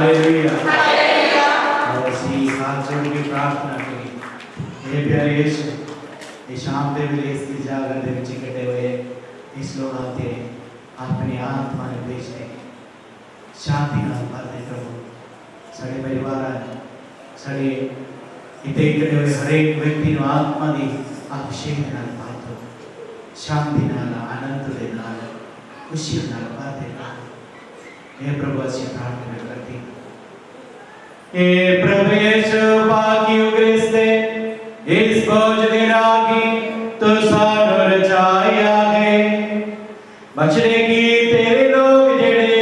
हालेलुया। हालेलुया। और ਅਸੀਂ हाथ जोड़ के प्रार्थना करी। हे प्यारे यीशु, ये शाम के वेले इस जागर दे विच इकट्ठे होए इस लोड़ा ते अपनी आत्मा ने भेजते शांति नाल भर दे प्रभु। साडे परिवार साडे इते इकट्ठे हुए हर एक व्यक्ति नु आत्मा दी अभिषेक नाल भर दो, शांति नाल, आनंद दे नाल, खुशी नाल भर दे। हे प्रभु ਅਸੀਂ प्रार्थना करते। हे प्रभु यीशु पाकी उग्रस्ते इस बोझ दे रागी तो सानो रचाया है बचने की तेरे लोग जेड़े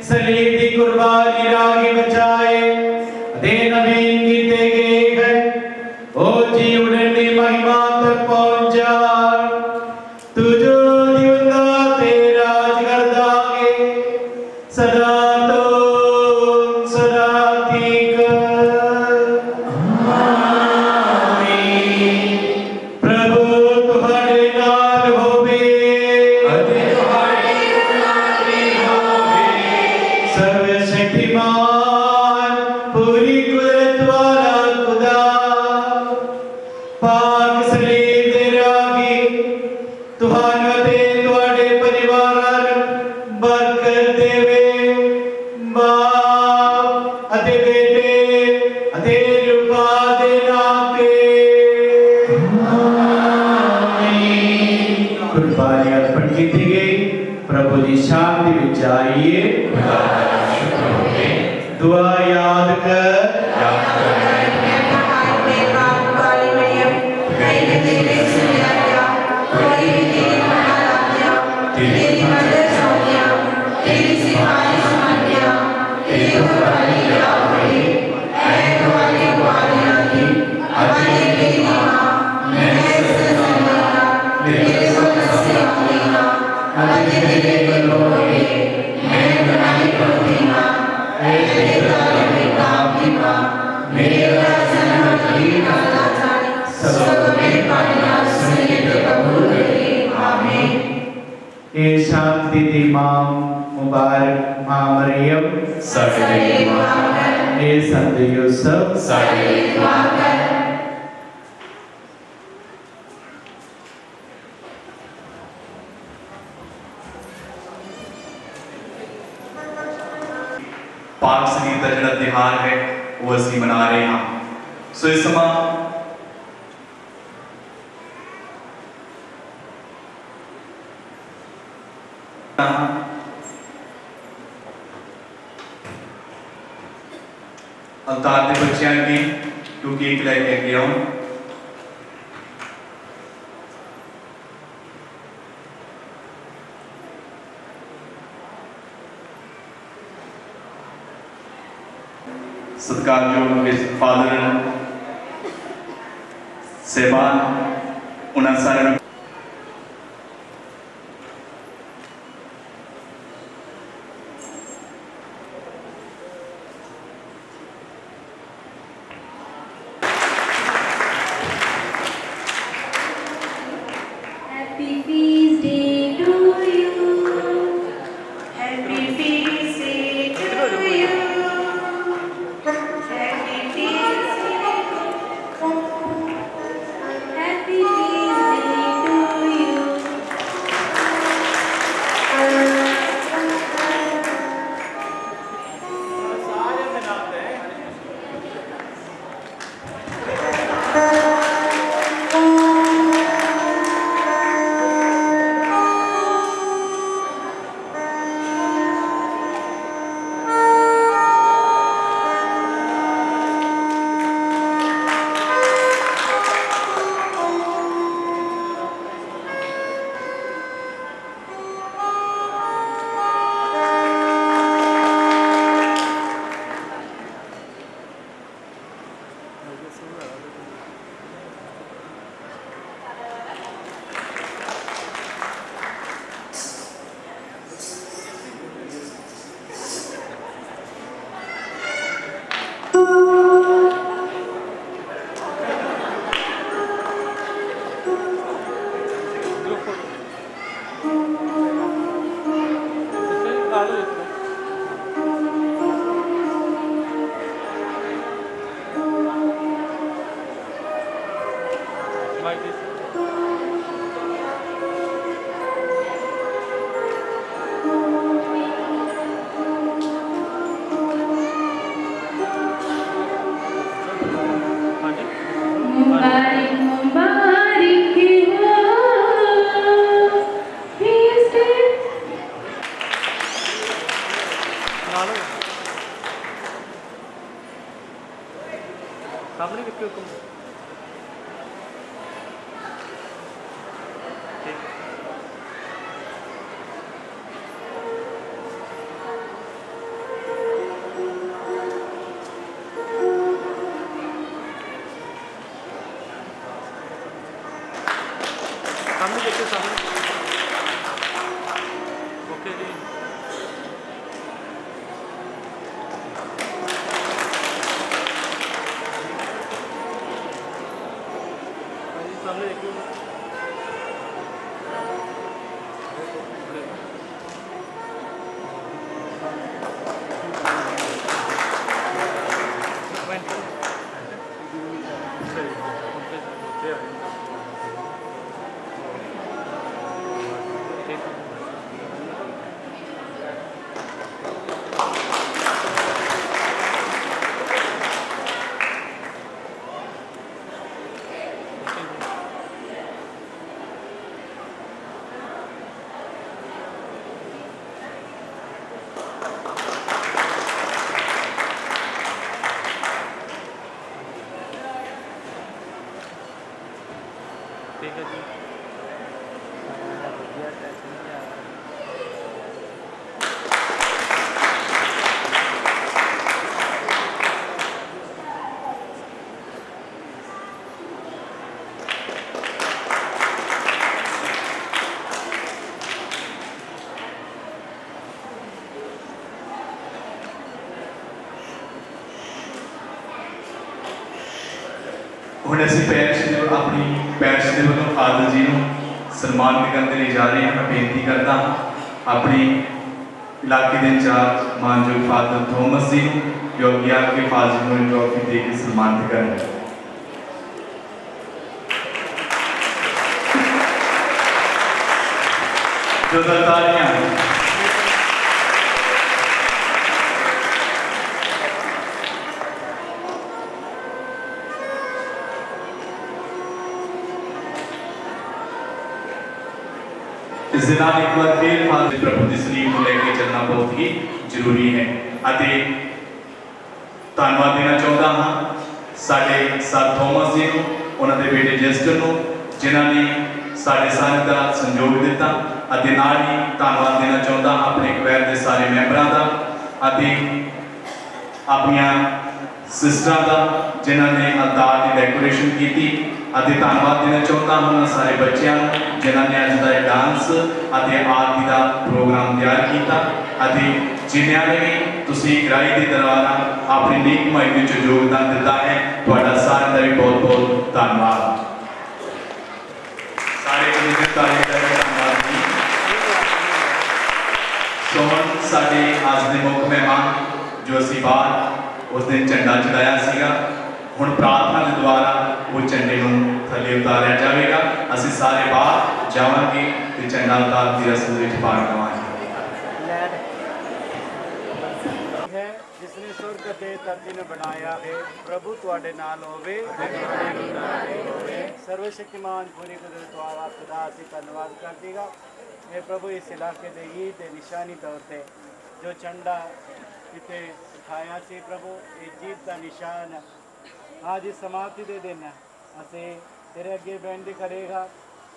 सलीब दी कुर्बानी रागी बचाए दे नवीन कीते गए है ओ जी उड़न दी महिमा तक पहुंच जा तू जो जीवंदा ते राज करदा है सदा तो सदा तीक प्रभु तुहारे नाल होवे सर्वशक्तिमान पूरी कुदरत वाला खुदा पाक सलीब दे रागी तुहानू ते तुहाडे परिवारां बरकत देवे बाप अते बेटे अते रूपा दे नाम पे कुर्बानी अर्पण की गई प्रभु जी शांति विच जाइए दुआ याद कर ये शांति दी मां मुबारक मां मरियम साडे लिए दुआ कर। ये संत यूसुफ साडे लिए दुआ कर। पाक सलीब का जिहड़ा त्योहार है वो असीं मना रहे हैं। सो इस समय अवतार के बच्चों की तू केक लैके अगे आओ। सत्कारयोग फादर सेवान उन्होंने सारे Happy feast day to you. Happy feast day to you. Happy feast day. Happy feast day सामने कितने हुक्म ठीक है। सामने देखिए सामने ओके जी सामने देखिए ठीक है जी ਹੁਣ ਅਸੀਂ ਆਪਣੀ ਪੈਰਸ਼ ਦੇ ਵੱਲੋਂ ਫਾਦਰ ਜੀ ਨੂੰ ਸਨਮਾਨਿਤ ਕਰਨ ਦੇ ਲਈ ਜਾ ਰਹੇ ਹਾਂ। ਮੈਂ ਬੇਨਤੀ ਕਰਦਾ ਹਾਂ ਆਪਣੀ ਇਲਾਕੇ ਦੇ ਇੰਚਾਰਜ ਮਾਨਯੋਗ ਫਾਦਰ ਥੋਮਸ ਜੀ ਨੂੰ ਜੋ ਕਿ ਆ ਕੇ ਫਾਦਰ ਜੀ ਨੂੰ ਟਰੋਫੀ ਦੇ ਕੇ ਸਨਮਾਨਿਤ ਕਰਨ। ਜੋ ਤਾਲੀਆਂ इस दिन एक बार फिर फादर प्रभु की सलीब को लेकर चलना बहुत ही जरूरी है। धन्यवाद देना चाहता हाँ साढ़े सर थॉमस जी को उन्होंने बेटे जेस्टर को जिन्होंने साढ़े संघ का संयोग दिता। नाल ही धन्यवाद देना चाहता हाँ अपने कवैर के सारे मैंबरों का अपन सिस्टर का जिन्होंने अवतार की डेकोरेशन की। धन्यवाद देना चाहता हूँ सारे बच्चों जिन्होंने अज का डांस आरती का प्रोग्राम तैयार किया। जिन्हों ने भी तुसी गराई के दौरान अपनी नीक कमाई में योगदान दिता है तुहाडा सारे का भी बहुत बहुत धन्यवाद। सारे धन्यवाद जी। सोहन साडे अज के मुख्य मेहमान जो असी बाहर उस दिन झंडा चढ़ाया सीगा। हुण प्रार्थना के द्वारा वो झंडे को थले उतारिया जाएगा। असी सारे बाहर जावांगे ते झंडा उतार की रस्म में भाग लवांगे। है जिसने स्वर्ग ते धरती ने बनाया है प्रभु तुहाडे नाल होवे। सर्वशक्तिमान पूरी कुदरत वाला खुदा से धन्यवाद कर देगा। हे प्रभु इस इलाके के ईद निशानी तौर पर जो झंडा इतने उठाया से प्रभु ये जीत का निशान आज इस समाप्ति के दिन असी तेरे अगे बेनती करेगा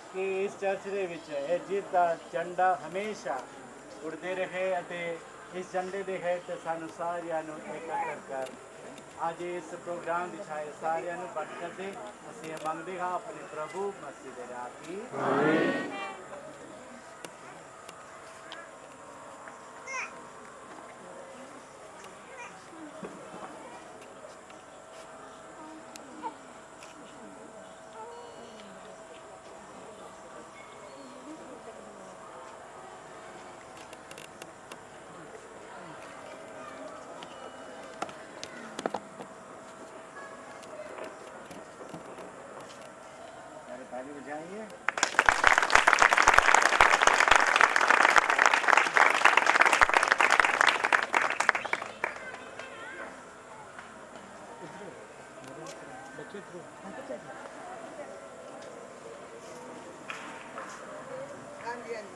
कि इस चर्च के विच ये जीत का झंडा हमेशा उड़ते रहे। इस झंडे के हेठ सानू सारियां नू एकत्र कर आज इस प्रोग्राम की छाए सारियां नू बरकत दे। असी मंगते हाँ अपने प्रभु मसीह दे नाम की। ताली बजाइए। हाँ जी हाँ जी।